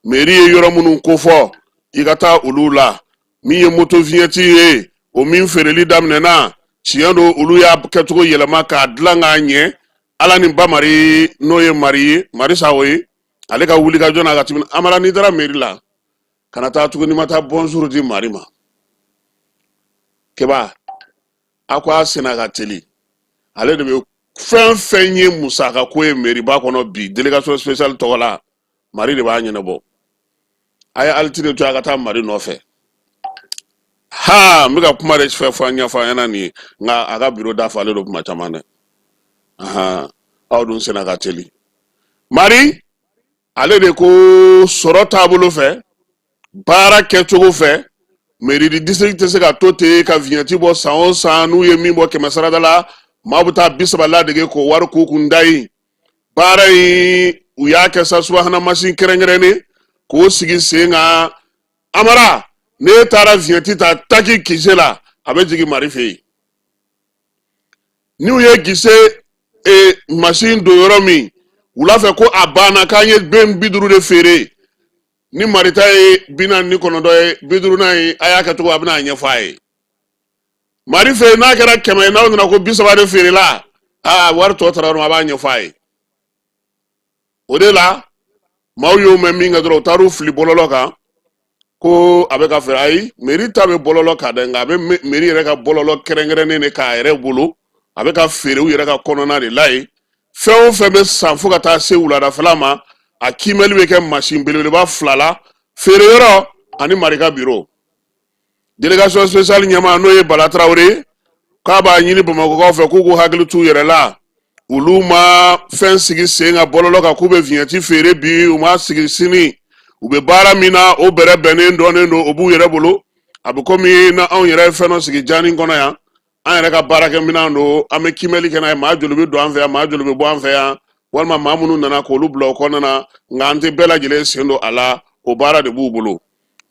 mairie ye yɔrɔ minnu kofɔ i ka taa olu la min ye moto vignette ye o min feereli daminɛna tiɲɛ don olu y'a kɛcogo yɛlɛma k'a dilan k'a ɲɛ ala ni ba mari n'o ye mari ye mari sago ye ale ka wuli ka jɔ n'a ka tɛmɛ amara n'i taara mairie la kana taa tuguni ma taa bonjour di mari ma keba a ko a sena ka teli ale de bɛ fɛn fɛn ye musaka ko ye mairie ba kɔnɔ bi délégation spéciale tɔgɔ la mari de b'a ɲɛnabɔ a ye altine to a ka taa mari nɔfɛ ha n bɛ ka kuma de fɛ fɔ an ɲɛfɔ an ɲɛna nin ye nka a ka bureau dafalen don kuma caman dɛ aw dun sena ka teli mari ale de ko sɔrɔ taabolo fɛ baara kɛcogo fɛ mairie du district tɛ se ka to ten ka vignette bɔ san o san n'u ye min bɔ 100 sarada la maa bɛ taa 30 ladege k'o wari k'u kun da yen baara in u y'a kɛ sa subahana mansin kɛrɛnkɛrɛnnen k'o sigi sen kan amara ne taara vignette ta taki kise la a bɛ jigin mari fɛ yen n'u ye gise machine don yɔrɔ min wula fɛ ko a banna k'an ye ben 50 de feere ni marita ye 49 ye 50 ye a y'a kɛcogo a bɛna a ɲɛfɔ a ye mari fɛ n'a kɛra 100 ye n'aw nana ko 30 de feere la wari tɔ tara yɔrɔ a b'a ɲɛfɔ a ye o de la maaw y'o mɛn min kɛ dɔrɔn u taar'u fili bɔlɔlɔ kan ko a bɛ ka feere ayi mairie ta bɛ bɔlɔlɔ kan dɛ nka a bɛ mairie yɛrɛ ka bɔlɔlɔ kɛrɛnkɛrɛnnen de k'a yɛrɛ bolo a bɛ ka feere u yɛrɛ ka kɔnɔna de la ye fɛn o fɛn bɛ san fo ka taa se wuladafɛla ma a kimɛli bɛ kɛ machine belebeleba 2 la feere yɔrɔ ani marika bureau délégation spéciale ɲɛma n'o ye Bala Traoré k'a b'a ɲini Bamakɔkaw fɛ k'u k'u hakili t'u yɛrɛ la olu ma fɛn sigi sen kan bɔlɔlɔ kan k'u bɛ vignette feere bi u ma sigi sini u bɛ baara min na o bɛrɛ bɛnnen dɔnnen don o b'u yɛrɛ bolo a bɛ komi na anw yɛrɛ ye fɛn dɔ sigi janni kɔnɔ yan an yɛrɛ ka baarakɛminɛn don an bɛ kimɛli kɛ n'a ye maa joli bɛ don an fɛ yan maa joli bɛ bɔ an fɛ yan walima maa minnu nana k'olu bila o kɔnɔna na nka an tɛ bɛɛ lajɛlen sen don a la o baara de b'u bolo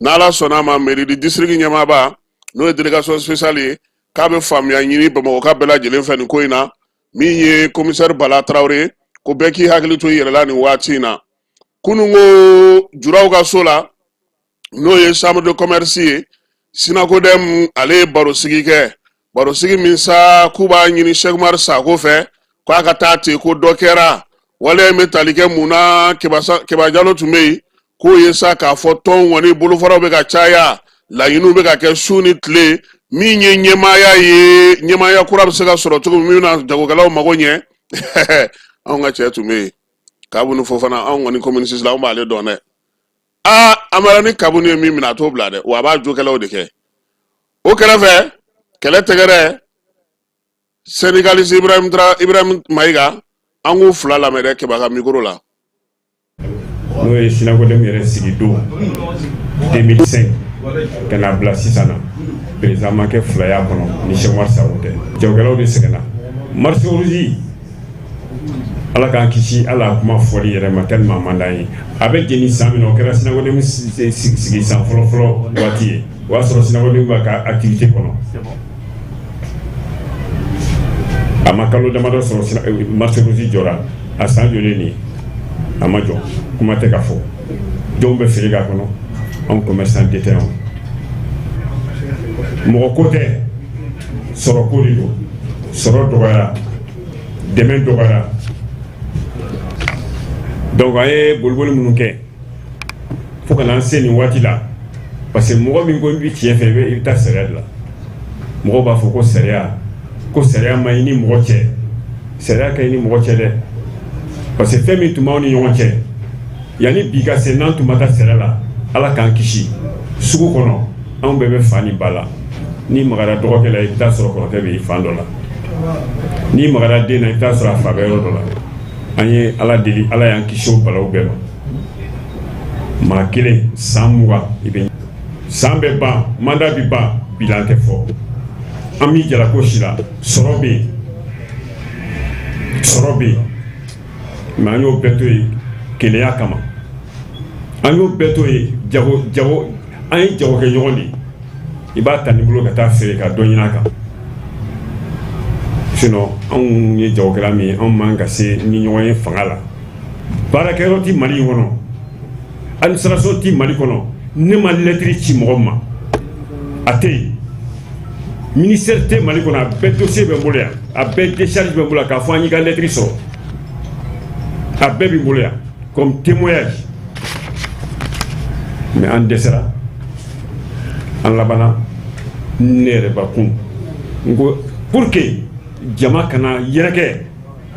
n'ala sɔnna ma mairie du district ɲɛmaaba n'o ye délégation spéciale ye k'a bɛ faamuya ɲini Bamakɔ ka bɛɛ lajɛlen fɛ nin ko in na min ye commissaire Bala Traoré ko bɛɛ k'i hakili to i yɛrɛ la nin waati in na kunun ko juraw ka so la n'o ye chambre de commerce ye Sinakodem ale ye barosigi kɛ barosigi min sa k'u b'a ɲini Cheikh Umar Sako fɛ k'a ka taa ten ko dɔ kɛra wale bɛ tali kɛ mun na Keba Jalo tun bɛ yen k'o ye sa k'a fɔ tɔn kɔni bolofaraw bɛ ka caya laɲiniw bɛ ka kɛ su ni tile min ye ɲɛmaaya ye ɲɛmaaya kura bɛ se ka sɔrɔ cogo min na jagokɛlaw mago ɲɛ anw ka cɛ tun bɛ yen Kabuni Fofana anw kɔni communiste la anw b'ale dɔn dɛ amara ni Kabuni ye min minɛ a t'o bila dɛ wa a b'a jokɛlaw de kɛ o kɛrɛfɛ kɛlɛ tɛgɛrɛ Sénégaliste Ibrahim Maïga an k'u 2 lamɛn dɛ Keba ka micro la n'o ye Sinakodem yɛrɛ sigi don 2005 ka na bila sisan na président ma kɛ 2 y'a kɔnɔ ni Cheikh Umar Sako tɛ jagokɛlaw de sɛgɛnna marché rouge ala k'an kisi ala kuma fɔli yɛrɛ ma tellement man d'an ye a bɛ jeni san min na o kɛra Sinakodem sigi san fɔlɔ waati ye o y'a sɔrɔ Sinakodem b'a ka activité kɔnɔ a ma kalo damadɔ sɔrɔ marché rouge jɔra a san joli nin a ma jɔ kuma tɛ ka fɔ jɔnw bɛ feere k'a kɔnɔ anw commerçant détaillant mɔgɔ ko tɛ sɔrɔ ko de don sɔrɔ dɔgɔyara dɛmɛ dɔgɔyara donc a ye boliboli minnu kɛ fo ka n'an se nin waati la parce que mɔgɔ min ko i bɛ tiɲɛ fɛ i bɛ taa sariya de la mɔgɔw b'a fɔ ko sariya ma ɲi ni mɔgɔ cɛ sariya ka ɲi ni mɔgɔ cɛ dɛ parce que fɛn min tun b'aw ni ɲɔgɔn cɛ yanni bi ka se n'an tun ma taa sariya la ala k'an kisi sugu kɔnɔ anw bɛɛ bɛ fa ni ba la ni magara dɔgɔkɛ la i bɛ taa sɔrɔ kɔrɔkɛ bɛ fan dɔ la ni magara den na i bɛ taa sɔrɔ a fa bɛ yɔrɔ dɔ la an ye ala deli ala y'an kisi o balaw bɛɛ ma maa kelen san 20 i bɛ san bɛ ban mandat bi ban bilan tɛ fɔ an b'i jalako si la sɔrɔ bɛ yen mais an y'o bɛɛ to yen kelenya kama an y'o bɛɛ to yen jago an ye jago kɛ ɲɔgɔn de i b'a ta ni bolo ka taa feere ka dɔ ɲini a kan sinon anw ye jagokɛla min ye anw man ka se ni ɲɔgɔn ye fanga la baarakɛyɔrɔ ti Mali in kɔnɔ administration ti Mali kɔnɔ ne ma lettre ci mɔgɔ ma a tɛ yen ministère tɛ Mali kɔnɔ a bɛɛ dossier bɛ n bolo yan a bɛɛ décharge bɛ n bolo yan k'a fɔ an y'i ka lettre sɔrɔ a bɛɛ b'i bolo yan comme témoignage mais an dɛsɛra an labanna ne yɛrɛ bakun n ko pour que jama kana yɛrɛkɛ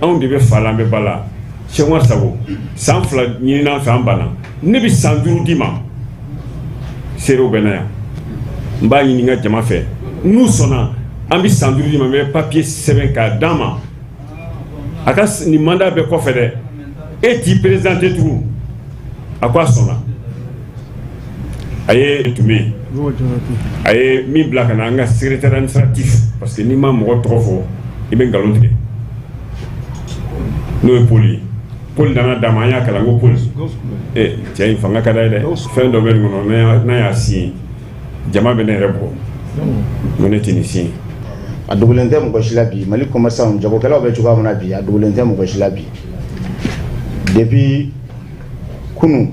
anw de bɛ fa la an bɛ ba la Cheikh Umar Sago san 2 ɲinin'an fɛ an banna ne bɛ san 5 d'i ma seerew bɛ na yan n b'a ɲini n ka jama fɛ n'u sɔnna an bɛ san 5 d'i ma n bɛ papier sɛbɛn k'a d'an ma a ka nin mandat bɛɛ kɔfɛ dɛ e t'i présenté tugun a ko a sɔnna a ye tun bɛ yen a ye min bila ka na an ka secrétaire administratif parce que n'i ma mɔgɔ tɔgɔ fɔ i bɛ nkalon tigɛ n'o ye Paul ye Paul nana d'a ma an y'a kalan ko Paul cɛ in fanga ka d'a ye dɛ fɛn dɔ bɛ nin kɔnɔ n'a y'a signé jama bɛ ne yɛrɛ bɔ n ko ne tɛ nin signé a dogolen tɛ mɔgɔ si la bi Mali commerçant jagokɛlaw bɛ cogoya min na bi a dogolen tɛ mɔgɔ si la bi depuis kunu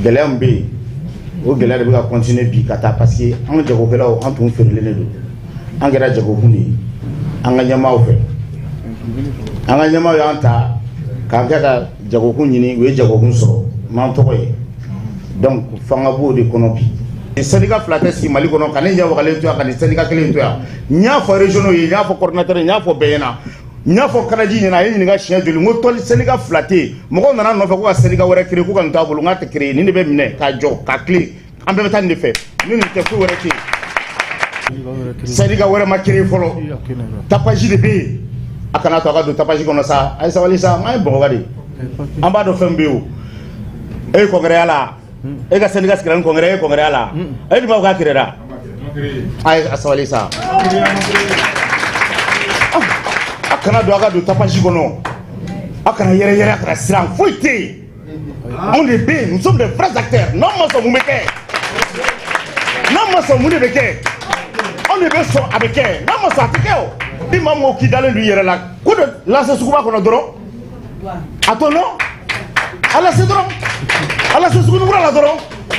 gɛlɛya min bɛ yen o gɛlɛya de bɛ ka continuer bi ka taa parce que an jagokɛlaw an tun feerelen de don an kɛra jagokun de ye an ka ɲɛmaaw fɛ an ka ɲɛmaaw y'an ta k'an kɛ ka jagokun ɲini u ye jagokun sɔrɔ n'an tɔgɔ ye donc fanga b'o de kɔnɔ bi syndicat fila tɛ sigi Mali kɔnɔ ka ne ɲɛ wagalen to yan ka nin syndicat kelen to yan n y'a fɔ régionaux ye n y'a fɔ coordinateur ye n y'a fɔ bɛɛ ɲɛna n y'a fɔ Kanaji ɲɛna a ye ɲininka siɲɛ joli n ko tɔli syndicat fila tɛ yen mɔgɔw nana nɔfɛ ko ka syndicat wɛrɛ créer ko ka nin to a bolo n k'a tɛ créer nin de bɛ minɛ k'a jɔ k'a tilen an bɛɛ bɛ taa nin de fɛ ni nin tɛ foyi wɛrɛ tɛ yen syndicat wɛrɛ ma créer fɔlɔ tapage de bɛ yen a kana to a ka don tapage kɔnɔ sa a ye sabali sa an ye Bamakɔ de an b'a dɔn fɛn bɛ yen o e ye congrès ya la e ka syndicat sigira ni congrès e ye congrès ya la e dun b'a fɔ k'a créer la a ye sabali sa a kana don a ka don tapage kɔnɔ a kana yɛrɛ yɛrɛ a kana siran foyi tɛ yen anw de bɛ yen nous sommes des vrais acteurs n'an ma sɔn mun bɛ kɛ n'an ma sɔn mun de bɛ kɛ anw de bɛ sɔn a bɛ kɛ n'an ma sɔn a tɛ kɛ o ni maa min ko k'i dalen don i yɛrɛ la ko dɔ lase suguba kɔnɔ dɔrɔn a to nɔ a lase dɔrɔn a lase sugunukura la dɔrɔn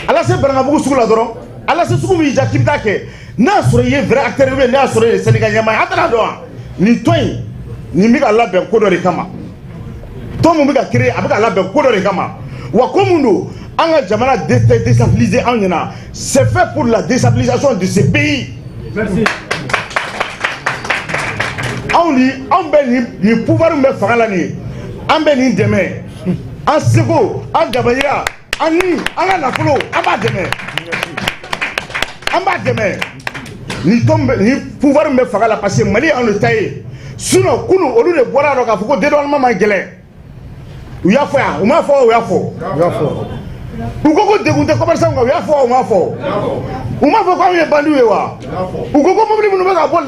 a lase Barangabugu sugu la dɔrɔn a lase sugu min y'i diya k'i bɛ taa kɛ n'a sɔrɔ i ye vrai acteur ye n'a sɔrɔ i ye syndicat ɲɛmaa ye an tɛna dɔn wa nin tɔn in nin bɛ ka labɛn ko dɔ de kama tɔn min bɛ ka créer a bɛ ka labɛn ko dɔ de kama wa ko mun don an ka jamana tɛ déstabiliser anw ɲɛna c'est fait pour la déstabilisation de ce pays. Merci. Anw bɛ nin pouvoir min bɛ fanga la nin ye an bɛ nin dɛmɛ an seko an dabayira an ka nafolo an b'a dɛmɛ nin pouvoir min bɛ fanga la parce que Mali y'anw de ta ye sinon kunu olu de bɔra dɔn k'a fɔ ko dédouanement man gɛlɛn u y'a fɔ yan u m'a fɔ u y'a fɔ u ko degun tɛ commerçant kan u y'a fɔ u m'a fɔ u m'a fɔ k'anw ye bandiw ye wa u ko mobili minnu bɛ ka bɔ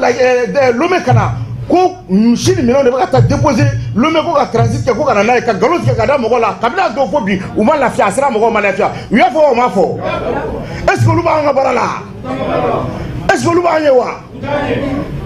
Lomé ka na ko misi ni minɛnw de bɛ ka taa déposer Lomé ko ka transit kɛ ko ka na n'a ye ka nkalon tigɛ ka da mɔgɔw la kabini a don fo bi u ma lafiya a sera mɔgɔw ma lafiya u y'a fɔ u m'a fɔ est-ce que olu b'an ka baara la est-ce que olu b'an ye wa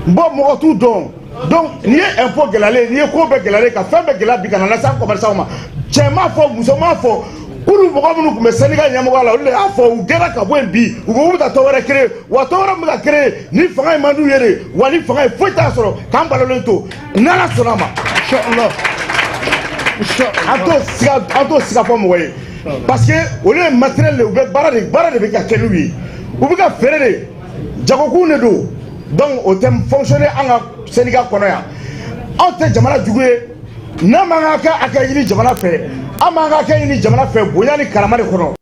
bon mɔgɔ t'u dɔn donc n'i ye impôt gɛlɛyalen n'i ye ko bɛɛ gɛlɛyalen ka fɛn bɛɛ gɛlɛya bi ka na lase an commerçant ma cɛ m'a fɔ muso m'a fɔ kunu mɔgɔ minnu tun bɛ sɛnɛga ɲɛmɔgɔ la olu de y'a fɔ u gɛnna ka bɔ yen bi u ko u bɛ taa tɔ wɛrɛ créer wa tɔ wɛrɛ min bɛ ka créer ni fanga in man d'u ye de wa ni fanga in foyi t'a sɔrɔ k'an balolen to n'Ala sɔnna a ma inchallah an t'o siga fɔ mɔgɔ ye parce que olu ye matériel de u bɛ baara de bɛ ka kɛ n'u ye u bɛ ka feere de jagokun de don donc o tɛ fonctionner an ka sɛnɛga kɔnɔ yan anw tɛ jamana jugu ye n'a man kan ka kɛ ɲini jamana fɛ an man kan ka kɛ ɲini jamana fɛ bonya ni karama de kɔnɔ.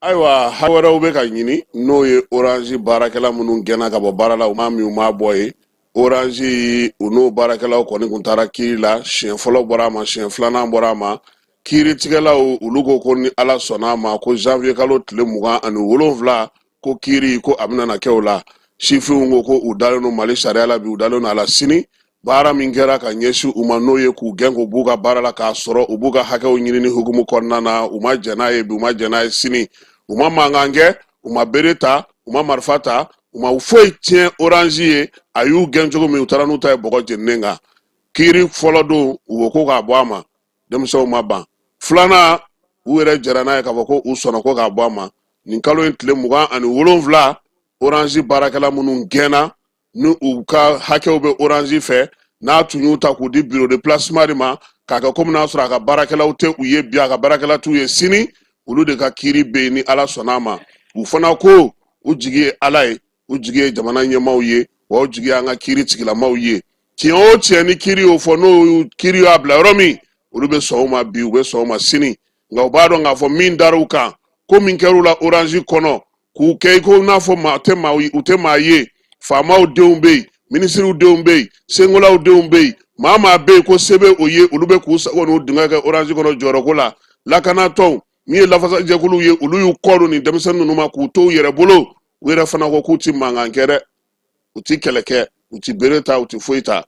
ayiwa ha wɛrɛw bɛ ka ɲini n'o ye orange baarakɛla minnu gɛnna ka bɔ baara la u m'a min u m'a bɔ ye orange u n'o baarakɛlaw kɔni kun taara kiiri la siɲɛ fɔlɔ bɔra a ma siɲɛ filanan bɔra a ma kiiritigɛlaw olu ko ko ni Ala sɔnna a ma ko janvier kalo tile 27 ko kiiri ko a bɛna kɛ o la sifinw ko ko u dalen don Mali sariya la bi u dalen don a la sini baara min kɛra ka ɲɛsin u ma n'o ye k'u gɛn k'u b'u ka baara la k'a sɔrɔ u b'u ka hakɛw ɲinini hukumu kɔnɔna na u ma jɛn n'a ye bi u ma jɛn n'a ye sini u ma mankan kɛ u ma bere ta u ma marifa ta u ma foyi tiɲɛ orange ye a y'u gɛn cogo min u taara n'u ta ye bɔgɔ jeninen kan kiiri fɔlɔ don u ko k'a bɔ a ma denmisɛnw ma ban filanan u yɛrɛ jɛra n'a ye k'a fɔ ko u sɔnna ko k'a bɔ a ma nin kalo in tile 27 orange baarakɛla minnu gɛnna ni u ka hakɛw bɛ orange fɛ n'a tun y'u ta k'u di bureau de placement de ma k'a kɛ komi n'a sɔrɔ a ka baarakɛlaw tɛ u ye bi a ka baarakɛla t'u ye sini olu de ka kiiri bɛ yen ni Ala sɔnna a ma u fana ko u jigi ye Ala ye u jigi ye jamana ɲɛmaaw ye wa u jigi ye an ka kiiri tigilamaw ye tiɲɛ o tiɲɛ ni kiiri y'o fɔ n'o kiiri y'a bila yɔrɔ min olu bɛ sɔn o ma bi u bɛ sɔn o ma sini nka u b'a dɔn k'a fɔ min dar'u kan ko min kɛr'u la orange kɔnɔ k'u kɛ ko n'a fɔ u tɛ maa ye faamaw denw bɛ yen minisiriw denw bɛ yen senkolaw denw bɛ yen maa bɛ yen ko se bɛ o ye olu bɛ k'u sago n'u dingɛ kɛ orange kɔnɔ jɔyɔrɔko la lakanatɔw min ye lafasajɛkuluw ye olu y'u kɔ don nin denmisɛnnin ninnu ma k'u to u yɛrɛ bolo u yɛrɛ fana ko k'u tɛ mankan kɛ dɛ u tɛ kɛlɛ kɛ u tɛ bere ta u tɛ foyi ta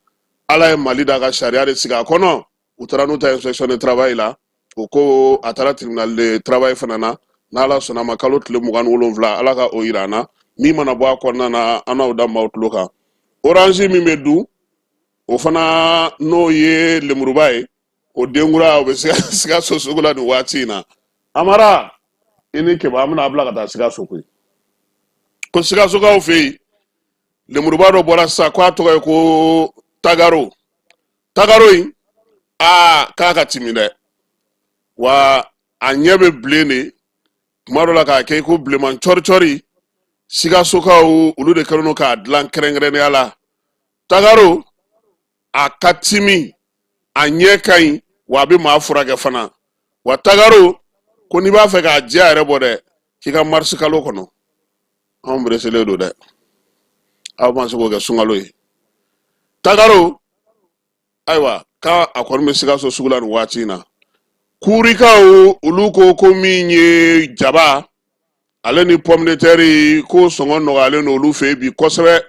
Ala ye Mali da ka sariya de sigi a kɔnɔ u taara n'u ta inspection de travail la o ko a taara tribunal de travail fana na n'Ala sɔnna a ma kalo tile 27 Ala ka o yira an na min mana bɔ a kɔnɔna na an n'aw da maaw tulo kan orange min bɛ dun o fana n'o ye lemuruba ye o denkura o bɛ Sikaso sugu la nin waati in na Amara i ni kɛmɛ an bɛna bila ka taa Sikaso koyi ko Sikasokaw fɛ yen lemuruba dɔ bɔra sisan ko a tɔgɔ ye ko Tagaro in k'a ka timi dɛ wa a ɲɛ bɛ bilen de kuma dɔ la k'a kɛ ko bilenman cɔri Sikasokaw olu de kɛlen don k'a dilan kɛrɛnkɛrɛnnenya la Tagaro a ka timi a ɲɛ ka ɲi wa a bɛ maa furakɛ fana wa Tagaro ko n'i b'a fɛ k'a jɛ yɛrɛ bɔ dɛ k'i ka marisi kalo kɔnɔ anw bereselen don dɛ aw ma se k'o kɛ sunkalo ye Tagaro ayiwa k'a kɔni bɛ Sikaso sugu la nin waati in na kuurikaw olu ko min ye jaba ale ni pomme de terre ko sɔngɔ nɔgɔyalen don olu fɛ yen bi kosɛbɛ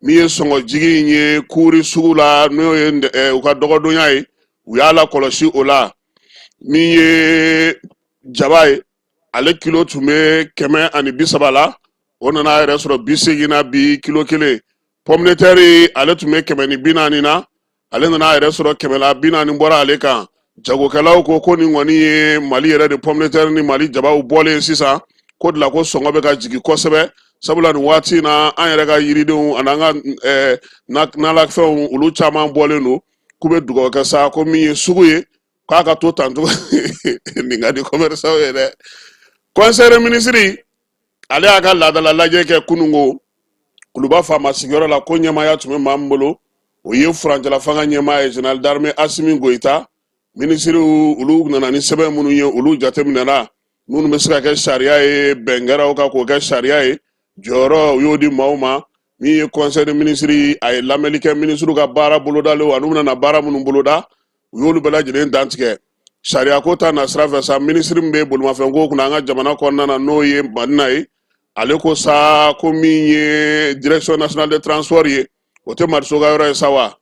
min ye sɔngɔ jigi in ye kuuri sugu la n'o ye u ka dɔgɔdonya ye u y'a lakɔlɔsi o la min ye jaba ye ale kilo tun bɛ 130 la o nana a yɛrɛ sɔrɔ 80 na bi kilo 1 pomme de terre ale tun bɛ 140 na ale nana a yɛrɛ sɔrɔ 140 bɔra ale kan jagokɛlaw ko nin kɔni ye Mali yɛrɛ de pomme de terre ni Mali jabaw bɔlen sisan ko de la ko sɔngɔ bɛ ka jigin kosɛbɛ sabula nin waati na an yɛrɛ ka yiridenw ani an ka nalafɛnw olu caman bɔlen don k'u bɛ dugawu kɛ sa ko min ye sugu ye k'a ka to tan cogo nin ka di commerçant ye dɛ conseiller ministre ale y'a ka laadala lajɛ kɛ kunungo kuluba faama sigiyɔrɔ la ko ɲɛmaaya tun bɛ maa min bolo o ye furancɛla fanga ɲɛmaa ye général d'armée Asimi Goïta ministriw olu nana ni sɛbɛn minnu ye olu jateminɛna minnu bɛ se ka kɛ sariya ye bɛnkɛraw ka k'o kɛ sariya ye jɔyɔrɔ u y'o di maaw ma min ye conseil de ministre a ye lamɛnni kɛ ministriw ka baara bolodalen ani u nana baara minnu boloda u y'olu bɛɛ lajɛlen dantigɛ sariya ko ta na sira fɛ sa ministre min bɛ bolimafɛnko kunna an ka jamana kɔnɔna na n'o ye Banina ye ale ko sa ko min ye direction nationale de transport ye o tɛ Mariso ka yɔrɔ ye sa wa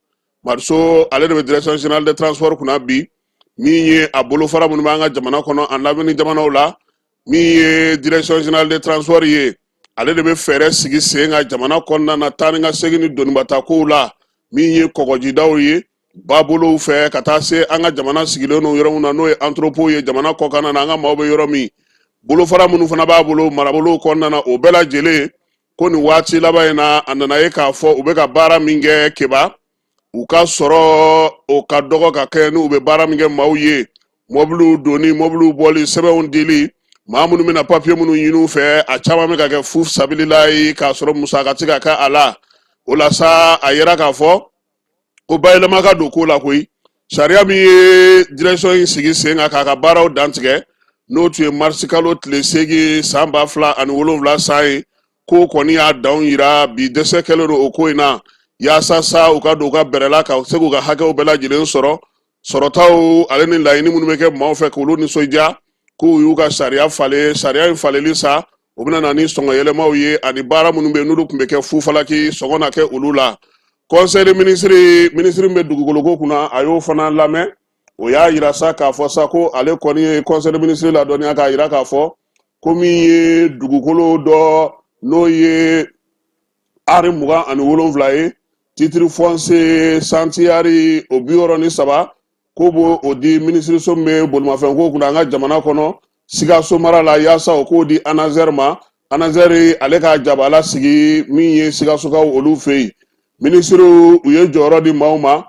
Mariso ale de bɛ direction générale de transport kunna bi min ye a bolofara minnu b'an ka jamana kɔnɔ a lamini jamanaw la min ye direction générale de transport ye ale de bɛ fɛɛrɛ sigi sen ka jamana kɔnɔna na taa ni ka segin ni donibata kow la min ye kɔgɔjidaw ye babolow fɛ ka taa se an ka jamana sigilen no yɔrɔ min na n'o ye anthropo ye jamana kɔkan na an ka maaw bɛ yɔrɔ min bolofara minnu fana b'a bolo marabolow kɔnɔna na o bɛɛ lajɛlen ko nin waati laban in na a nana ye k'a fɔ u bɛ ka baara min kɛ keba u ka sɔrɔ o ka dɔgɔ ka kɛ n'u bɛ baara min kɛ maaw ye mɔbiliw donni mɔbiliw bɔli sɛbɛnw dili maa minnu bɛna papiye minnu ɲini u fɛ a caman bɛ ka kɛ fu sabilila ye k'a sɔrɔ musaka tɛ ka kɛ a la o la sa a yera k'a fɔ ko bayɛlɛma ka don ko la koyi sariya min ye direction in sigi sen kan k'a ka baaraw dantigɛ n'o tun ye marisi kalo tile 8 san 2007 san ye ko kɔni y'a danw yira bi dɛsɛ kɛlen don o ko in na yaasa sa u ka don u ka bɛrɛla ka se k'u ka hakɛw bɛɛ lajɛlen sɔrɔ sɔrɔtaw ale ni laɲini minnu bɛ kɛ maaw fɛ k'olu nisɔndiya k'u y'u ka sariya falen sariya in faleli sa o bɛna na ni sɔngɔ yɛlɛmaw ye ani baara minnu bɛ yen n'olu tun bɛ kɛ fufalaki sɔngɔ na kɛ olu la conseil de ministre min bɛ dugukoloko kunna a y'o fana lamɛn o y'a yira sa k'a fɔ sa ko ale kɔni ye conseil de ministre ladɔnniya k'a yira k'a fɔ ko min ye dugukolo dɔ n'o ye ari 27 ye titre foncier santiyari o 63 ko bo o di ministre so bɛ bolimafɛnko kunna an ka jamana kɔnɔ Sikaso mara la yaasa o k'o di Anazer ma Anazer ale ka jabala sigi min ye Sikasokaw olu fɛ yen ministre u ye jɔyɔrɔ di maaw ma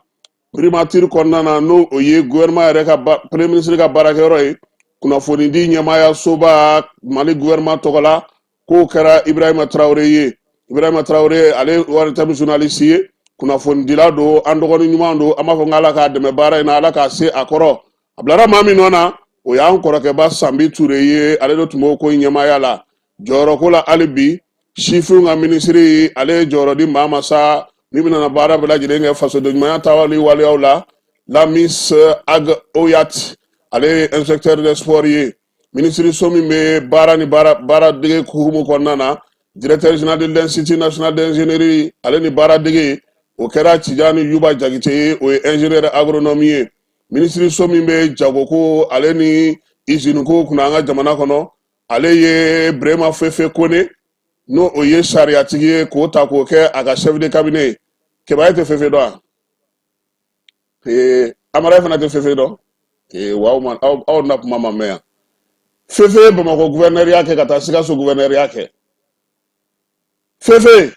primature kɔnɔna na n'o o ye gouvernement yɛrɛ ka premier ministre ka baarakɛyɔrɔ ye kunnafoni di ɲɛmaaya soba Mali gouvernement tɔgɔ la k'o kɛra Ibrahima Traoré ye Ibrahima Traoré ale waritamu journaliste ye kunnafoni dila don an dɔgɔnin ɲuman don an b'a fɔ k'Ala k'a dɛmɛ baara in na Ala k'a se a kɔrɔ a bilara maa min nɔ na o y'an kɔrɔkɛba Sanbi Ture ye ale de tun b'o ko ɲɛmaaya la jɔyɔrɔ ko la hali bi sifinw ka ministre ale ye jɔyɔrɔ di maa ma sa min bɛna baara bɛɛ lajɛlen kɛ fasodenɲumanya taawali waleyaw la la Miss Ag Oyat ale ye inspecteur des sports ye ministre so min bɛ baara ni baara dege hukumu kɔnɔna na directeur général de l'Institut national d'ingénierie ale ni baara dege o kɛra Tijani Yuba Jagite ye o ye ingénieur agronomie ye ministre so min bɛ jagoko ale ni usine ko kunna an ka jamana kɔnɔ ale ye Brema Fefe Kone n'o o ye sariyatigi ye k'o ta k'o kɛ a ka chef de cabinet Keba tɛ Fefe dɔn Amara fana tɛ Fefe dɔn waaw man aw na kuma ma mɛn yan Fefe Bamakɔ gouverneur kɛ ka taa Sikaso gouverneur kɛ Fefe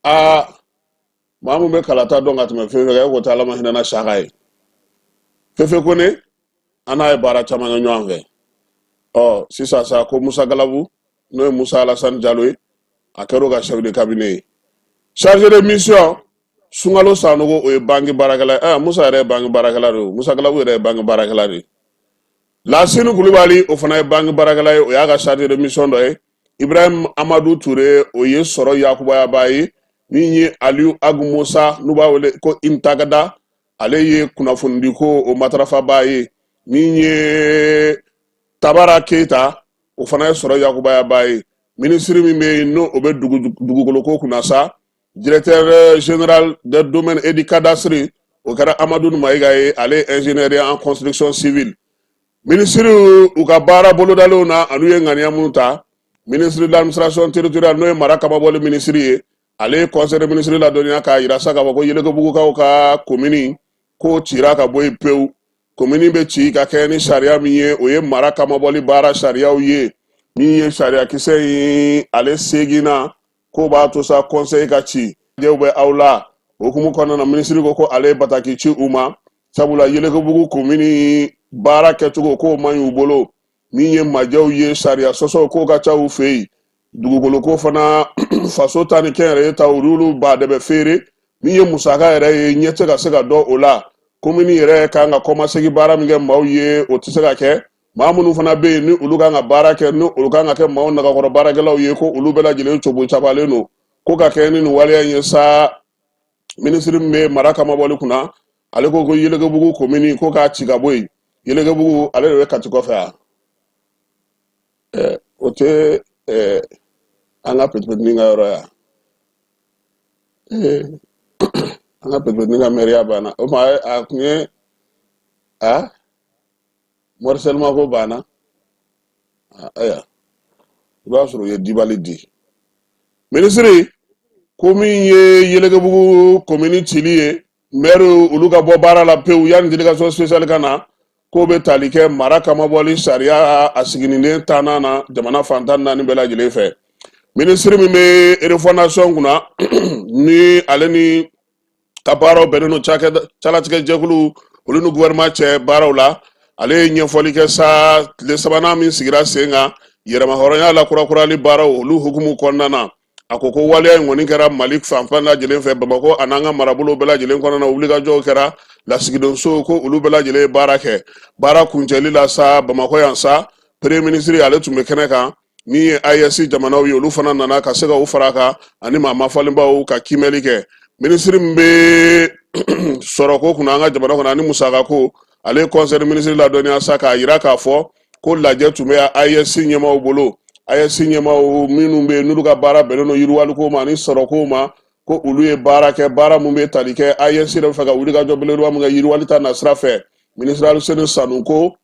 maa mun bɛ kalata dɔn ka tɛmɛ Fefe kan e ko tɛ Ala ma hinɛ na Saka ye Fefe Kone an n'a ye baara caman kɛ ɲɔgɔn fɛ sisan sa ko Musa Galabu n'o ye Musa Alassane Diallo ye a kɛra o ka chef de cabinet ye chargé de mission Sunkalo Sanogo o ye banque baarakɛla Musa yɛrɛ ye banque baarakɛla de ye Musa Galabu yɛrɛ ye banque baarakɛla de ye Lasini Kulubali o fana ye banque baarakɛla ye o y'a ka chargé de mission dɔ ye Ibrahim Amadou Touré o ye sɔrɔ yakubayaba ye min ye Aliou Agumusa n'u b'a wele ko Intagada ale ye kunnafoni ko o matarafaba ye min ye Tabara Keita o fana ye sɔrɔ yakubayaba ye ministre min bɛ yen n'o bɛ dugukoloko kunna sa directeur général des domaines et du cadastre o kɛra Amadou Mayiga ye ale ye ingénieur en construction civile ministre u ka baara bolodalenw na anu ye ŋaniya minnu ta ministre de l'administration territoriale n'o ye mara kamabɔli ministre ye ale ye conseil de ministre ladɔnniya k'a yira sa k'a fɔ ko Yelekebugukaw ka commune k'o cira ka bɔ yen pewu commune bɛ ci ka kɛ ni sariya min ye o ye mara kamabɔli baara sariyaw ye min ye sariya kisɛ in ale seginna k'o b'a to sa conseil ka ci jɛw bɛ aw la hukumu kɔnɔna na ministre ko ko ale ye bataki ci u ma sabula Yelekebugu commune baara kɛcogo k'o man ɲi u bolo min ye majɛw ye sariya sɔsɔ k'o ka ca u fɛ yen dugukoloko fana faso ta ni kɛnyɛrɛye ta olu b'a dɛbɛ feere min ye musaka yɛrɛ ye ɲɛ tɛ ka se ka dɔn o la commune yɛrɛ kan ka kɔmasegi baara min kɛ maaw ye o tɛ se ka kɛ maa minnu fana bɛ yen ni olu kan ka baara kɛ ni olu kan ka kɛ maaw nagakɔrɔ baarakɛlaw ye ko olu bɛɛ lajɛlen cogo cabalen don ko ka kɛ ni nin waleya in ye sa ministre min bɛ mara kamabɔli kunna ale ko ko Yelekebugu commune ko k'a ci ka bɔ yen Yelekebugu ale de bɛ Kati kɔfɛ o tɛ an ka pɛtipɛtinin ka yɔrɔ yan an ka pɛtipɛtinin ka mɛriya banna o ma a kun ye morcellement ko banna ayiwa i b'a sɔrɔ u ye dibali di ministre ko min ye Yelekebugu commune cili ye maire olu ka bɔ baara la pewu yani délégation spéciale ka na ko bɛ tali kɛ mara kama bɔli sariya a siginiden 10 na jamana fan 14 bɛɛ lajɛlen fɛ ministre min bɛ refondation kunna ni ale ni ka baaraw bɛnnen don calatigɛ jɛkulu olu ni gouvernement cɛ baaraw la ale ye ɲɛfɔli kɛ sa tile 3nan min sigira sen kan yɛrɛma hɔrɔnya la kurakurali baaraw olu hukumu kɔnɔna na a ko ko waleya in kɔni kɛra Mali fanfan lajɛlen fɛ Bamako a n'an ka marabolo bɛɛ lajɛlen kɔnɔna wulikajɔw kɛra lasigidenso ko olu bɛɛ lajɛlen baara kɛ baara kuncɛli la sa Bamako yan sa premier ministre ale tun bɛ kɛnɛ kan min ye IES jamanaw ye olu fana nana ka se ka u fara kan ani maa mafalenbaw ka kimɛli kɛ ministre min bɛ sɔrɔko kunna an ka jamana kɔnɔ ani musakako ale conseil ministre ladɔnniya sa k'a jira k'a fɔ ko lajɛ tun bɛ IES ɲɛmaaw bolo IES ɲɛmaaw minnu bɛ n'olu ka baara bɛnnen don yiriwaliko ma ani sɔrɔko ma ko olu ye baara kɛ baara mun bɛ tali kɛ IES yɛrɛ bɛ fɛ ka wulikajɔ belebeleba mun kɛ yiriwali ta nasira fɛ ministre Aluseni Sanu ko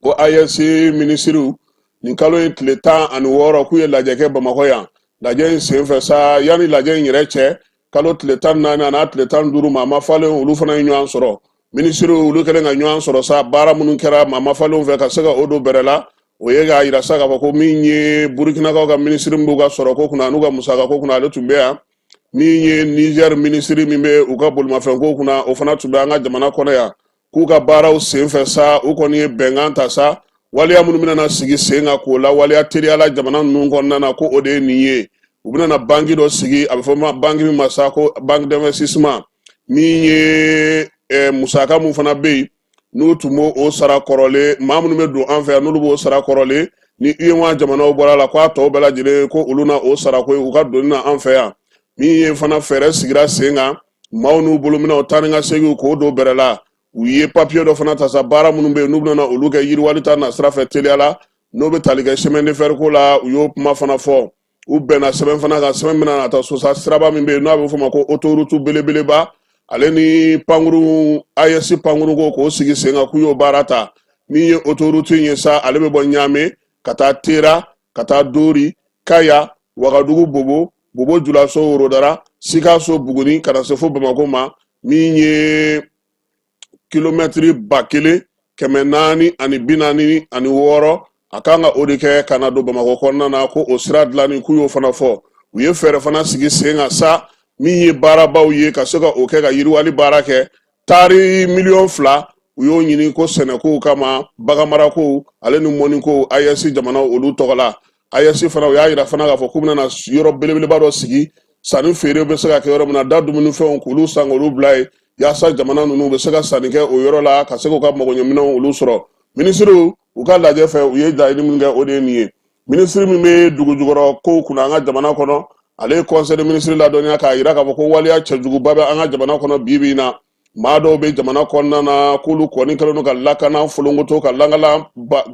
IES ministre nin kalo in tile 16 k'u ye lajɛ kɛ Bamako yan lajɛ in sen fɛ sa yanni lajɛ in yɛrɛ cɛ kalo tile 14 a n'a tile 15 maa ma falen olu fana ye ɲɔgɔn sɔrɔ ministre olu kɛlen ka ɲɔgɔn sɔrɔ sa baara minnu kɛra maa ma falenw fɛ ka se ka o don bɛrɛ la o ye k'a yira sa k'a fɔ ko min ye Burukinakaw ka ministre min b'u ka sɔrɔko kunna n'u ka musakako kunna ale tun bɛ yan min ye Niger ministre min bɛ u ka bolimafɛnko kunna o fana tun bɛ an ka jamana kɔnɔ yan k'u ka baaraw sen fɛ sa u kɔni ye bɛnkan ta sa waliya minnu bɛna sigi sen kan k'o la waliya teriyala jamana ninnu kɔnɔna na ko o de ye nin ye u bɛna banque dɔ sigi a bɛ fɔ ma banque min ma sa ko banque d'investissement min ye musaka mun fana bɛ yen n'u tun b'o sara kɔrɔlen maa minnu bɛ don an fɛ yan n'olu b'o sara kɔrɔlen ni UEMOA jamanaw bɔra la k'a tɔw bɛɛ lajɛlen ko olu na o sarako ye u ka donni na an fɛ yan min ye fana fɛɛrɛ sigira sen kan maaw n'u bolominɛw taa ni ka segin k'o don bɛrɛ la u ye papier dɔ fana ta sa baara minnu bɛ yen n'u bɛna olu kɛ yiriwali ta nasira fɛ teliya la n'o bɛ tali kɛ chemin de fer ko la u y'o kuma fana fɔ u bɛnna sɛbɛn fana kan sɛbɛn bɛna na ta sosa siraba min bɛ yen n'a bɛ fɔ ma ko autoroute belebeleba ale ni pankuru IES pankuru ko k'o sigi sen kan k'u y'o baara ta min ye autoroute in ye sa ale bɛ bɔ Ɲame ka taa Tera ka taa Dori Kaya Wagadugu Bobo Julaso Worodara Sikaso Buguni ka na se fo Bamako ma min ye kilomɛtiri 1446 a kan ka o de kɛ ka na don Bamako kɔnɔna na ko o sira dilanni k'u y'o fana fɔ u ye fɛɛrɛ fana sigi sen kan sa min ye baarabaw ye ka se ka o kɛ ka yiriwali baara kɛ taari 2 miliyɔn u y'o ɲini ko sɛnɛkow kama baganmarako ale ni mɔniko IES jamanaw olu tɔgɔ la IES fana u y'a jira fana k'a fɔ k'u bɛna yɔrɔ belebeleba dɔ sigi sanni feere bɛ se ka kɛ yɔrɔ min na da dumunifɛnw k'olu san k'olu bila yen yaasa jamana ninnu bɛ se ka sanni kɛ o yɔrɔ la ka se k'u ka magoɲɛminɛnw olu sɔrɔ ministrew u ka lajɛ fɛ u ye laɲini min kɛ o de ye nin ye ministre min bɛ dugujukɔrɔ kow kunna an ka jamana kɔnɔ ale ye conseil de ministre ladɔnniya k'a jira k'a fɔ ko waleya cɛjuguba bɛ an ka jamana kɔnɔ bi bi in na maa dɔw bɛ jamana kɔnɔna na k'olu kɔni kɛlen don ka lakana folonkoto ka lankala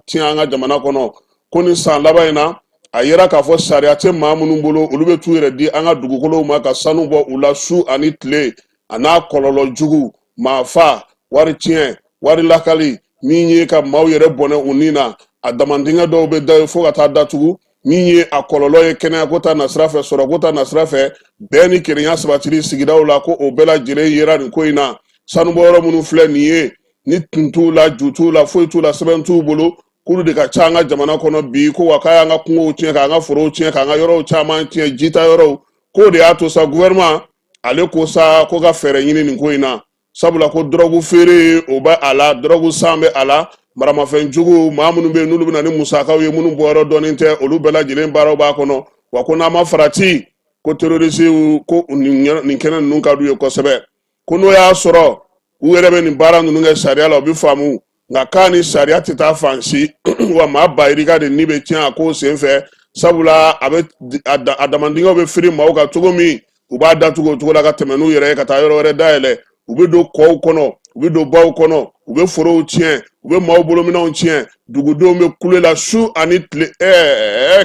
tiɲɛ an ka jamana kɔnɔ ko nin san laban in na a yera k'a fɔ sariya tɛ maa minnu bolo olu bɛ t'u yɛrɛ di an ka dugukolow ma ka sanu bɔ u la su ani tile a n'a kɔlɔlɔ jugu maa fa wari tiɲɛ wari lakali min ye ka maaw yɛrɛ bɔnɛ u ni na a damandingɛ dɔw bɛ da fo ka taa datugu min ye a kɔlɔlɔ ye kɛnɛyako ta nasira fɛ sɔrɔko ta nasira fɛ bɛɛ ni kelenya sabatili sigidaw la ko o bɛɛ lajɛlen yera nin ko in na sanubɔyɔrɔ minnu filɛ nin ye ni tun t'u la ju t'u la foyi t'u la sɛbɛn t'u bolo k'olu de ka ca an ka jamana kɔnɔ bi ko wa k'a y'an ka kungow tiɲɛ k'an ka forow tiɲɛ k'an ka yɔrɔw caman tiɲɛ jita yɔrɔw k'o de y'a to sa gouvernement ale ko sa ko ka fɛɛrɛ ɲini nin ko in na sabula ko dɔrɔgu feere o bɛ a la dɔrɔgu san bɛ a la maramafɛn jugu maa minnu bɛ yen n'olu bɛ na ni musakaw ye minnu bɔyɔrɔ dɔɔnin tɛ olu bɛɛ lajɛlen baaraw b'a kɔnɔ wa ko n'an ma farati ko terrorisiw ko nin kɛnɛ ninnu ka d'u ye kosɛbɛ ko n'o y'a sɔrɔ u yɛrɛ bɛ nin baara ninnu kɛ sariya la o bɛ faamu nka k'a ni sariya tɛ taa fan si wa maa bayirika de ni bɛ tiɲɛ a ko sen fɛ sabula a bɛ a damandingɛw bɛ firi maaw kan cogo min u b'a datugu o cogo la ka tɛmɛ n'u yɛrɛ ye ka taa yɔrɔ wɛrɛ dayɛlɛ u bɛ don kɔw kɔnɔ u bɛ don baw kɔnɔ u bɛ forow tiɲɛ u bɛ maaw bolominɛw tiɲɛ dugudenw bɛ kule la su ani tile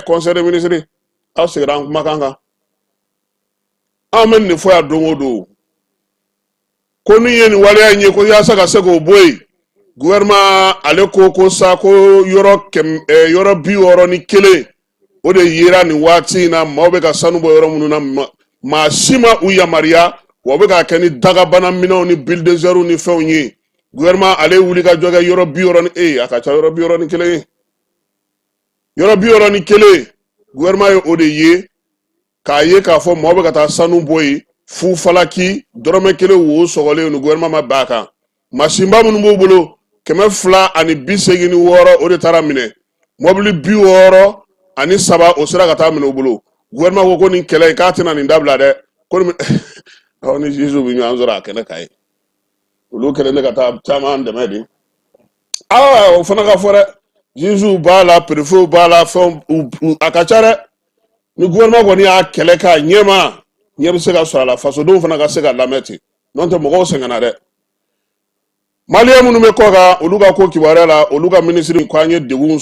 conseil de ministre aw seginna an kumakan kan an bɛ nin fɔ yan don o don ko min ye nin waleya in ye ko yaasa ka se k'o bɔ yen gouvernement ale ko sa ko yɔrɔ 61 o de yera nin waati in na maaw bɛ ka sanu bɔ yɔrɔ minnu na maa si ma u yamaruya wa bɛ ka kɛ ni dagabana minɛnw ni bulldozeru ni fɛnw ye gouvernement ale wuli ka jɔ kɛ yɔrɔ 60 a ka ca yɔrɔ 61 ye yɔrɔ 61 gouvernement ye o de ye k'a ye k'a fɔ mɔgɔ bɛ ka taa sanu bɔ yen fu falaki dɔrɔmɛ 1 wo sɔgɔlen ni gouvernement ma b'a kan masinba minnu b'u bolo 286 o de taara minɛ mobili 63 o sera ka taa minɛ u bolo gouvernement ko ko nin kɛlɛ k'a tɛna nin dabila dɛ ko ni Jésus bɛ ɲɔgɔn sɔrɔ a kɛnɛ kan ye olu kɛlen ne ka taa caman dɛmɛ de o fana ka fɔ dɛ Jésus b'a la préfet b'a la fɛn a ka ca dɛ ni gouvernement kɔni y'a kɛlɛ k'a ɲɛma ɲɛ bɛ se ka sɔrɔ a la fasodenw fana ka se ka lamɛn ten n'o tɛ mɔgɔw sɛgɛnna dɛ maliyɛn minnu bɛ kɔ kan olu ka ko kibaruya la olu ka ministre ko an ye degun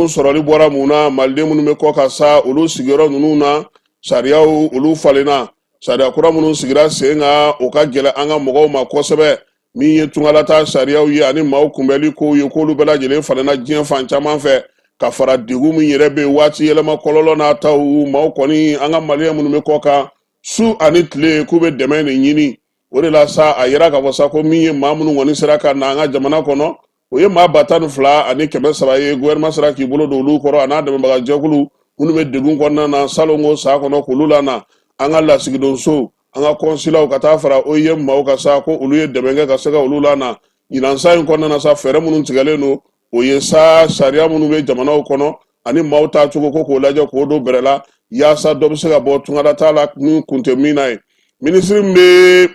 sɔrɔli bɔra mun na maliden minnu bɛ kɔ kan sa olu sigiyɔrɔ ninnu na sariyaw olu falenna sariya kura minnu sigira sen kan o ka gɛlɛn an ka mɔgɔw ma kosɛbɛ min ye tungalata sariyaw ye ani maaw kunbɛli kow ye k'olu bɛɛ lajɛlen falenna diɲɛ fan caman fɛ ka fara degun min yɛrɛ bɛ waati yɛlɛma kɔlɔlɔ n'a taw maaw kɔni an ka maliyɛn minnu bɛ kɔ kan su ani tile k'u bɛ dɛmɛ de ɲini o de la sa a yera k'a fɔ sa ko min ye maa minnu kɔni sera ka na an ka jamana kɔnɔ o ye maa 12 ani 300 ye gouvernement sera k'i bolo don olu kɔrɔ a n'a dɛmɛbaga jɛkulu minnu bɛ degun kɔnɔna na salongo sa kɔnɔ k'olu lana an ka lasigidonso an ka kɔnsilaw ka taa fara OIM maaw ka sa ko olu ye dɛmɛ kɛ ka se ka olu lana ɲinansa in kɔnɔna na sa fɛɛrɛ minnu tigɛlen don o ye sa sariya minnu bɛ jamanaw kɔnɔ ani maaw taa cogo ko k'o lajɛ k'o don bɛrɛ la yaasa dɔ bɛ se ka bɔ tungalata la ni kun tɛ min na ye ministre min bɛ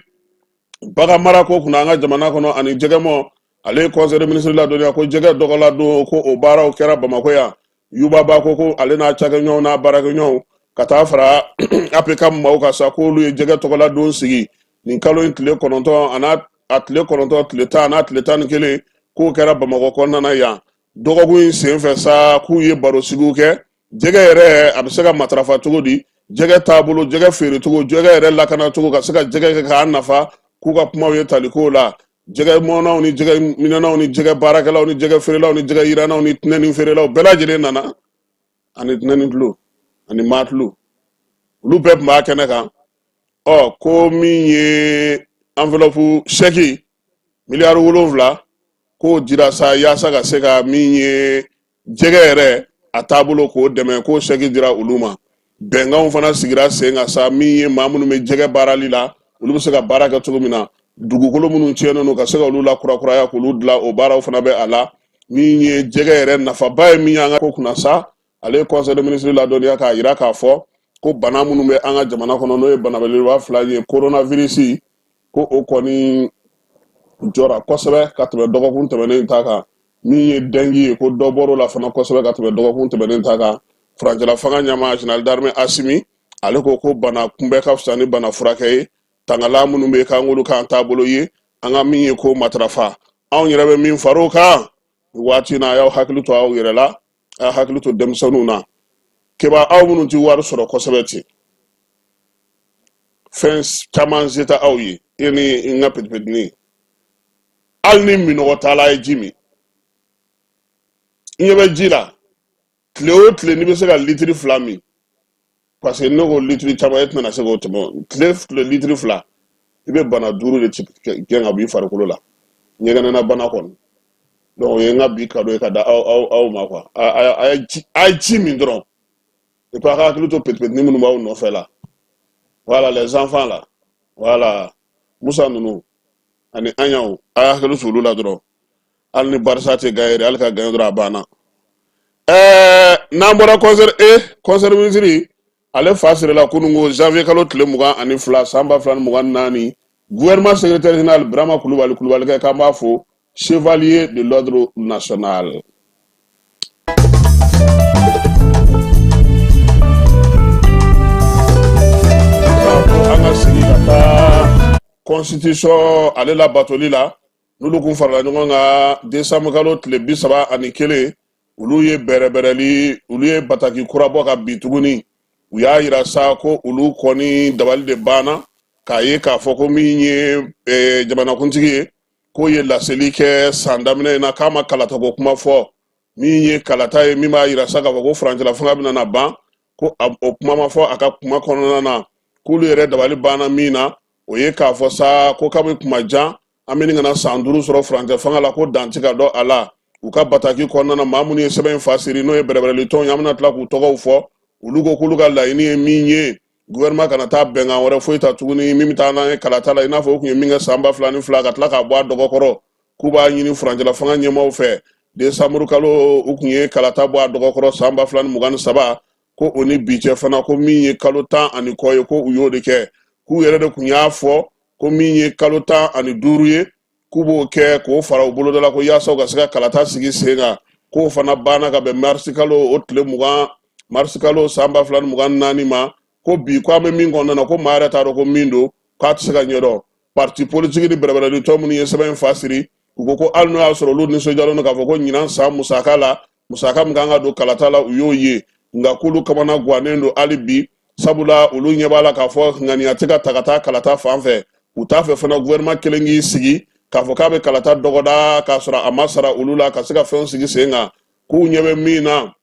bagan mara ko kunna an ka jamana kɔnɔ ani jɛgɛmɔ ale ye conseil de ministre ladɔnniya ko jɛgɛ dɔgɔladon ko o baaraw kɛra Bamakɔ yan Yuba ba ko ale n'a cakɛɲɔgɔnw n'a baarakɛɲɔgɔnw ka taa fara APK maaw ka sa k'olu ye jɛgɛ tɔgɔladon sigi nin kalo in tile 9 a tile 9 tile 10 n'a tile 11 k'o kɛra Bamakɔ kɔnɔna yan dɔgɔkun in senfɛ sa k'u ye baro sigiw kɛ jɛgɛ yɛrɛ a bɛ se ka matarafa cogo di jɛgɛ taabolo jɛgɛ feere cogo jɛgɛ yɛrɛ lakana cogo ka se ka jɛgɛ kɛ k'a nafa k'u ka kumaw ye taliko la jɛgɛ mɔnaw ni jɛgɛ minɛnaw ni jɛgɛ baarakɛlaw ni jɛgɛ feerelaw ni jɛgɛ yiranaw ni tinɛni feerelaw bɛɛ lajɛlen nana ani tinɛni tulo ani maa tulo olu bɛɛ tun b'a kɛnɛ kan ko min ye enveloppe chèque miliyari 7 k'o dira sa yaasa ka se ka min ye jɛgɛ yɛrɛ a taabolo k'o dɛmɛ k'o chèque dira olu ma bɛnkanw fana sigira sen kan sa min ye maa minnu bɛ jɛgɛ baarali la olu bɛ se ka baara kɛ cogo min na dugukolo minnu tiɲɛnen don ka se ka olu la kurakuraya k'olu dilan o baaraw fana bɛ a la min ye jɛgɛ yɛrɛ nafaba ye min ye an ka ko kunna sa ale ye conseil de ministre ladɔnniya k'a jira k'a fɔ ko bana minnu bɛ an ka jamana kɔnɔ n'o ye bana belebeleba 2 ye coronavirus ko o kɔni jɔra kosɛbɛ ka tɛmɛ dɔgɔkun tɛmɛnen ta kan min ye dengue ye ko dɔ bɔr'o la fana kosɛbɛ ka tɛmɛ dɔgɔkun tɛmɛnen ta kan furancɛla fanga ɲɛmaa général d'armée Asimi ale ko bana kunbɛ ka fisa ni bana furakɛ ye tangala minnu bɛ k'an k'olu k'an taabolo ye an ka min ye ko matarafa anw yɛrɛ bɛ min far'o kan waati na a y'aw hakili to aw yɛrɛ la a hakili to denmisɛnninw na keba aw minnu tɛ wari sɔrɔ kosɛbɛ ten fɛn caman se tɛ aw ye e ni n ka petipetini hali ni minɔgɔ t'a la a ye ji min n ɲɛ bɛ ji la tile o tile n'i bɛ se ka litiri 2 min parce que ne ko litiri caman e tɛna se k'o tɛmɛ tile litiri 2 i bɛ bana 5 de gɛn ka bɔ i farikolo la ɲɛgɛnɛna bana kɔni donc o ye n ka bi kado ye ka da aw ma quoi a ye ji min dɔrɔn et puis a ka hakili to petipetini minnu b'aw nɔfɛ la voilà les enfants là voilà Musa ninnu ani an y'aw a y'a hakili to olu la dɔrɔn hali ni Barisa tɛ gagner hali ka gagner dɔrɔn a banna n'an bɔra conseil ministre ale fa sirila kunungo janvier kalo tile 22 san 2024 gouvernement secrétaire général Brahma Kulubali kɛ k'an b'a fo chevalier de l'ordre national. An ka sigi ka taa constitution ale la batoli la n'olu kun farala ɲɔgɔn kan décembre kalo tile 31 olu ye bɛrɛbɛrɛli olu ye bataki kura bɔ ka bi tuguni u y'a yira sa ko olu kɔni dabali de banna k'a ye k'a fɔ ko min ye jamanakuntigi ye k'o ye laseli kɛ san daminɛ in na k'a ma kalata ko kuma fɔ min ye kalata ye min b'a yira sa k'a fɔ ko furancɛla fanga bɛna na ban ko o kuma ma fɔ a ka kuma kɔnɔna na k'olu yɛrɛ dabali banna min na o ye k'a fɔ sa ko kabi kuma jan an bɛ nin kana san 5 sɔrɔ furancɛ fanga la ko danti ka dɔ a la u ka bataki kɔnɔna na maa minnu ye sɛbɛn in fasiri n'o ye bɛrɛbɛrɛli tɔnw ye an bɛna tila k'u tɔgɔw fɔ olu ko k'olu ka laɲini ye min ye gouvernement kana taa bɛnkan wɛrɛ foyi ta tuguni min bɛ taa n'an ye kalata la i n'a fɔ u tun ye min kɛ san 2002 ka tila k'a bɔ a dɔgɔkɔrɔ k'u b'a ɲini furancɛla fanga ɲɛmaaw fɛ desanburu kalo u tun ye kalata bɔ a dɔgɔkɔrɔ san 2023 ko o ni bi cɛ fana ko min ye kalo 10 ani kɔ ye ko u y'o de kɛ k'u yɛrɛ de tun y'a fɔ ko min ye kalo 10 ani 5 ye k'u b'o kɛ k'o fara u boloda la ko yaasa u ka se ka kalata sigi sen kan k'o fana banna ka bɛn marisi kalo o tile 20 marisi kalo san 2024 ma ko bi ko an bɛ min kɔnɔna na ko maa yɛrɛ t'a dɔn ko min don k'a tɛ se ka ɲɛdɔn parti politique ni bɛrɛbɛrɛli tɔ minnu ye sɛbɛn in fasiri u ko ko hali n'o y'a sɔrɔ olu nisɔndiyalen don k'a fɔ ko ɲinan san musaka la musaka min kan ka don kalata la u y'o ye nka k'olu kamana guwanen don hali bi sabula olu ɲɛ b'a la k'a fɔ ŋaniya tɛ ka ta ka taa kalata fan fɛ u t'a fɛ fana gouvernement kelen k'i sigi k'a fɔ k'a bɛ kalata dɔgɔda k'a sɔrɔ a ma sara olu la ka se ka fɛnw sigi sen kan k'u ɲɛ bɛ min na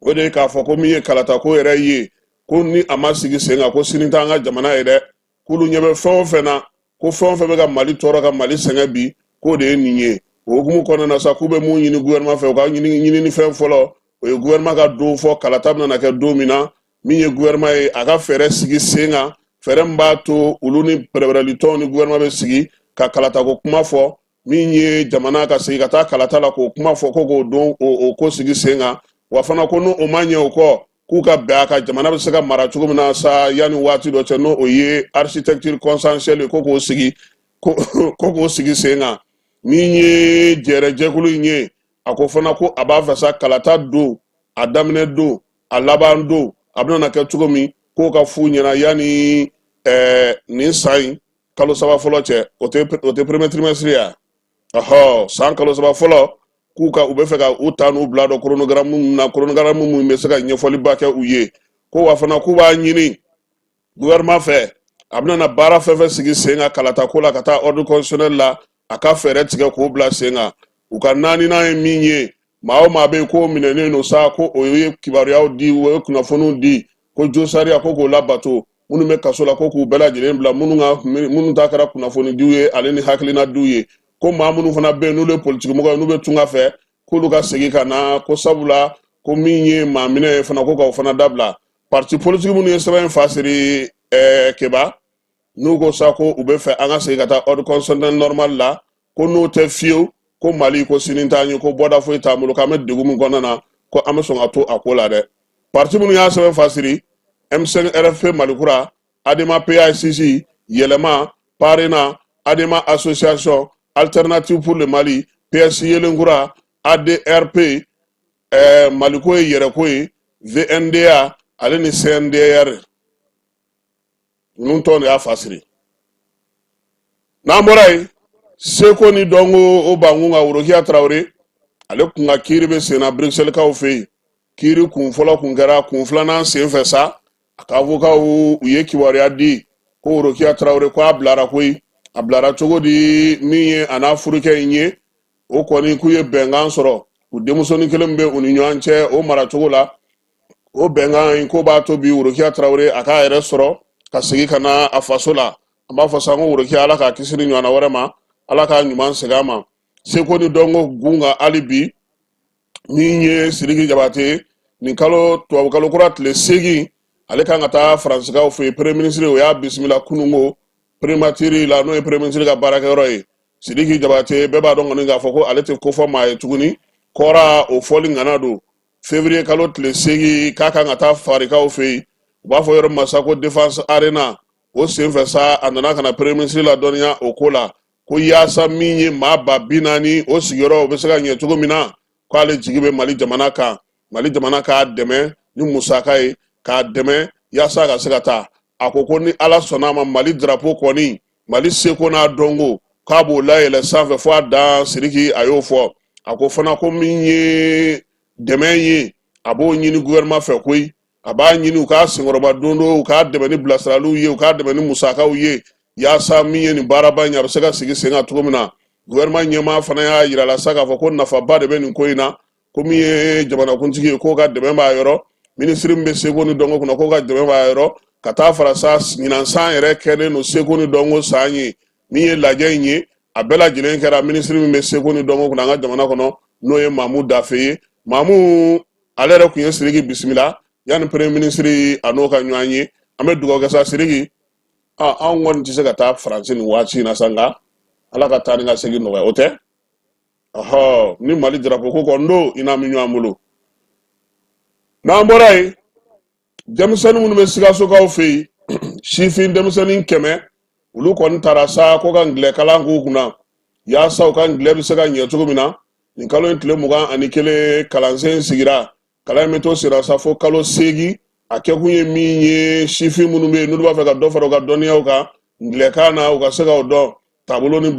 o de ye k'a fɔ ko min ye kalata ko yɛrɛ ye ko ni a ma sigi sen kan ko sini t'an ka jamana ye dɛ k'olu ɲɛ bɛ fɛn o fɛn na ko fɛn o fɛn bɛ ka mali tɔɔrɔ ka mali sɛgɛn bi k'o de ye nin ye o hukumu kɔnɔna na sa k'u bɛ mun ɲini gouvernement fɛ u ka ɲinini fɛn fɔlɔ o ye gouvernement ka don fɔ kalata bɛna kɛ don min na min ye gouvernement ye a ka fɛɛrɛ sigi sen kan fɛɛrɛ min b'a to olu ni bɛrɛbɛrɛli tɔnw ni gouvernement bɛ sigi ka kalata ko kuma fɔ min ye jamana ka sigi ka taa kalata la k'o kuma fɔ ko k'o don o ko sigi sen kan wa fana ko n'o ma ɲɛ o kɔ k'u ka bɛn a ka jamana bɛ se ka mara cogo min na sa yanni waati dɔ cɛ n'o o ye architecture consensuelle ye ko k'o sigi sen kan min ye jɛrɛjɛkulu in ye a ko fana ko a b'a fɛ sa kalata don a daminɛ don a laban don a bɛna kɛ cogo min k'o ka f'u ɲɛna yanni nin san in kalo 3 fɔlɔ cɛ o tɛ premier trimestre ya san kalo 3 fɔlɔ k'u bɛ fɛ ka u ta n'u bila dɔ chronogramme na chronogramme mun bɛ se ka ɲɛfɔliba kɛ u ye ko wa fana k'u b'a ɲini gouvernement fɛ a bɛna baara fɛn fɛn sigi sen kan kalata ko la ka taa ordre constitutionnel la a ka fɛɛrɛ tigɛ k'o bila sen kan u ka naaninan ye min ye maa o maa bɛ yen k'o minɛnen don sa ko o ye kibaruyaw di o ye kunnafoniw di ko jo sariya ko k'o labato minnu bɛ kaso la ko k'u bɛɛ lajɛlen bila minnu ta kɛra kunnafonidiw ye ale ni hakilinadiw ye ko maa minnu fana bɛ yen n'olu ye politikimɔgɔ ye n'u bɛ tunga fɛ k'olu ka segin ka na ko sabula ko min ye maa minɛ ye fana ko k'o fana dabila parti politique minnu ye sɛbɛn in fasiri keba n'u ko sa ko u bɛ fɛ an ka segin ka taa ordre constitutionnel normal la ko n'o tɛ fiyewu ko mali ko sini t'an ye ko bɔda foyi t'an bolo k'an bɛ degun min kɔnɔna na ko an bɛ sɔn ka to a ko la dɛ parti minnu y'a sɛbɛn fasiri M5 RFP Malikura Adema PAICC Yɛlɛma Parena Adema Association Alternative pour le Mali PSC Yelenkura ADRP Maliko ye yɛrɛko ye VNDA ale ni CNDR ninnu tɔn de y'a fasiri n'an bɔra yen seko ni dɔnko o bankun ka Worokiya Tarawele ale kun ka kiiri bɛ sen na Bruxelles kaw fɛ yen kiiri kun fɔlɔ kun kɛra kun filanan sen fɛ sa a ka avocat u ye kibaruya di ko Worokiya Tarawele ko a bilara koyi a bilara cogo di min ye a n'a furukɛ in ye o kɔni k'u ye bɛnkan sɔrɔ u denmusonin kelen bɛ u ni ɲɔgɔn cɛ o mara cogo la o bɛnkan in ko b'a to bi Worokiya Tarawele a k'a yɛrɛ sɔrɔ ka segin ka na a faso la an b'a fɔ sa ko Worokiya Ala k'a kisi ni ɲɔgɔnna wɛrɛ ma Ala k'a ɲuman segin a ma seko ni dɔnko gun kan hali bi min ye Sidiki Jabate nin tubabu kalo kura tile 8 ale kan ka taa Faransikaw fɛ yen premier ministre o y'a bisimila kunungo primatiri la n'o ye premier ministre ka baarakɛyɔrɔ ye Sidiki Jabate bɛɛ b'a dɔn kɔni k'a fɔ ko ale tɛ ko fɔ maa ye tuguni kɔra o fɔli ŋana don février kalo tile 8 k'a kan ka taa farikaw fɛ yen u b'a fɔ yɔrɔ masa ko défense arena o senfɛ sa a nana ka na premier ministre la dɔnniya o ko la ko yaasa min ye maa ba 40 o sigiyɔrɔ o bɛ se ka ɲɛ cogo min na k'ale jigi bɛ Mali jamana kan Mali jamana k'a dɛmɛ ni musaka ye k'a dɛmɛ yaasa ka se ka taa a ko ni Ala sɔnna a ma Mali drapeau kɔni Mali seko n'a dɔnko k'a b'o layɛlɛ sanfɛ fo a dan Sidiki a y'o fɔ a ko fana ko min ye dɛmɛ ye a b'o ɲini gouvernement fɛ koyi a b'a ɲini u k'a senkɔrɔba don u k'a dɛmɛ ni bilasiraliw ye u k'a dɛmɛ ni musakaw ye yaasa min ye nin baaraba in a bɛ se ka sigi sen kan cogo min na gouvernement ɲɛmaa fana y'a yira la sa k'a fɔ ko nafaba de bɛ nin ko in na ko min ye jamanakuntigi ye k'o ka dɛmɛ b'a yɔrɔ ministre min bɛ seko ni dɔnko kunna k'o ka dɛmɛ b'a yɔrɔ ka taa fara sa ɲinan san yɛrɛ kɛlen no seko ni dɔnko san ye min ye lajɛ in ye a bɛɛ lajɛlen kɛra minisiri min bɛ seko ni dɔnko kunna an ka jamana kɔnɔ n'o ye Mamu Dafe ye. Mamu ale yɛrɛ kun ye Sidiki bisimila yanni premier ministre a n'o ka ɲɔgɔn ye. An bɛ dugawu kɛ sa Sidiki anw kɔni tɛ se ka taa Faransi nin waati in na sa nka Ala ka taa ni ka segin nɔgɔya o tɛ ni Mali drapeau ko kɔni don i n'a mi ɲɔgɔn bolo. N'an bɔra yen denmisɛnnin minnu bɛ Sikasokaw fɛ yen sifin denmisɛnnin 100 olu kɔni taara sa ko ka ngilɛ kalan k'u kunna yaasa u ka ngilɛ bɛ se ka ɲɛ cogo min na nin kalo in tile 21 kalansen sigira kalan in bɛ to sera sa fo kalo 8 a kɛkun ye min ye sifin minnu bɛ yen n'olu b'a fɛ ka dɔ fara u ka dɔnniyaw kan ngilɛkan na u ka se ka o dɔn taabolo ni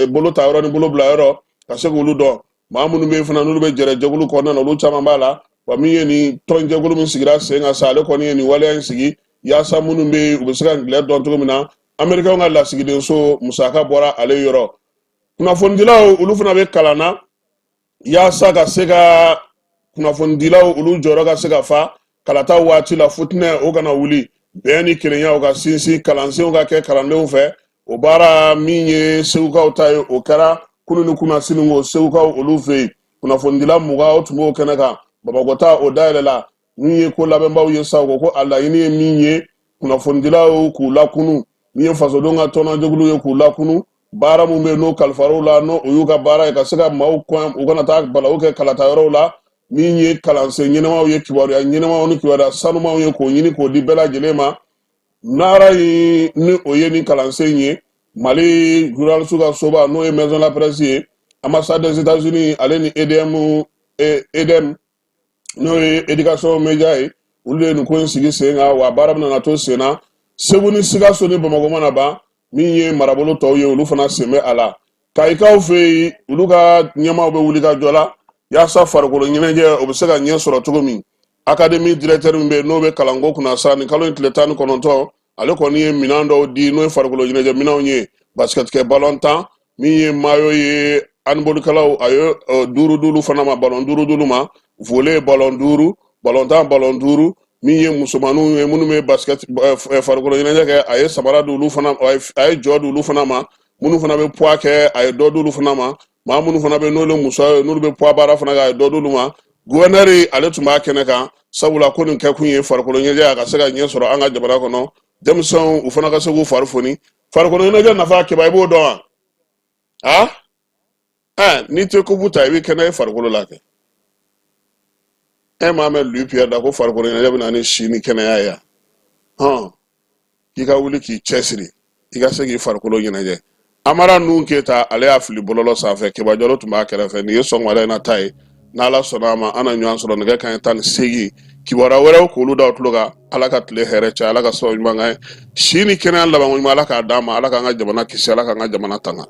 bolo ta yɔrɔ ni bolo bila yɔrɔ ka se k'olu dɔn maa minnu bɛ yen fana n'olu bɛ jɛrɛjɛkulu kɔnɔna na olu caman b'a la wa min ye nin tɔnjɛkulu min sigira sen kan sa ale kɔni ye nin waleya in sigi yaasa minnu bɛ yen u bɛ se ka ngilɛ dɔn cogo min na Amerikɛnw ka lasigidenso musaka bɔra ale yɔrɔ kunnafonidilaw olu fana bɛ kalan na yaasa ka se ka kunnafonidilaw olu jɔyɔrɔ ka se ka fa kalata waati la futinɛ o kana wuli bɛn ni kelenya o ka sinsin kalansenw ka kɛ kalandenw fɛ o baara min ye segukaw ta ye o kɛra kunu ni kunna sininko segukaw olu fɛ yen kunnafonidila 20 o tun b'o kɛnɛ kan Bamakɔta o dayɛlɛ la min ye ko labɛnbaw ye sa ko a laɲini ye min ye kunnafonidilaw k'u lakunu min ye fasodenw ka tɔnjɛkulu ye k'u lakunu baara mun bɛ n'o kalifar'u la n'o y'u ka baara ye ka se ka maaw kɔn u kana taa balawu kɛ kalata yɔrɔw la min ye kalansen ɲɛnamaw ye kibaruya ɲɛnamaw ni kibaruya sanumaw ye k'o ɲini k'o di bɛɛ lajɛlen ma n'ara ye ni o ye ni kalansen ye Mali journaliste ka soba n'o ye Maison de la Presse ye ambassade des États-Unis ale ni EDM n'o ye éducation média ye olu ye nin ko in sigi sen kan wa baara bɛna na to sen na Segu ni Sikaso ni Bamakɔ mana ban min ye marabolo tɔw ye olu fana sen bɛ a la Kayikaw fɛ yen olu ka ɲɛmaaw bɛ wuli ka jɔ la yaasa farikolo ɲɛnajɛ o bɛ se ka ɲɛ sɔrɔ cogo min académie directeur min bɛ yen n'o bɛ kalanko kunna sa nin kalo in tile 19 ale kɔni ye minɛn dɔw di n'o ye farikolo ɲɛnajɛ minɛnw ye basketkɛ ballon tan min ye maillot ye handballkɛlaw a ye 5 fana ma ballon 5 ma volley ballon 5 ballon tan ballon 5 min ye musomaninw ye minnu bɛ basket farikolo ɲɛnajɛ kɛ a ye samara di olu fana a ye jɔ di olu fana ma minnu fana bɛ poids kɛ a ye dɔ di olu fana ma maa minnu fana bɛ n'olu muso ye n'olu bɛ poids baara fana kɛ a ye dɔ di olu ma gouverneur ale tun b'a kɛnɛ kan sabula ko nin kɛkun ye farikolo ɲɛnajɛ a ka se ka ɲɛ sɔrɔ an ka jamana kɔnɔ denmisɛnw u fana ka se k'u fari foni farikolo ɲɛnajɛ nafa kɛba i b'o dɔn wa n'i tɛ kopu ta i bɛ kɛnɛ i farikolo la kɛ maa mɛn Louis Pierre da ko farikolo ɲɛnajɛ bɛ na ni si ni kɛnɛya ye yan k'i ka wuli k'i cɛsiri i ka se k'i farikolo ɲɛnajɛ Amara Nuhun Keyita ale y'a fili bɔlɔlɔ sanfɛ Kebajalo tun b'a kɛrɛfɛ nin ye sɔgɔmada in na ta ye n'Ala sɔnna a ma an na ɲɔgɔn sɔrɔ nɛgɛ kanɲɛ 18 kibaruya wɛrɛw k'olu da o tulo kan Ala ka tile hɛrɛ caya Ala ka sababu ɲuman k'an ye si ni kɛnɛya laban ɲuman Ala k'a d'an ma Ala k'an ka jamana kisi Ala k'an ka jamana tanga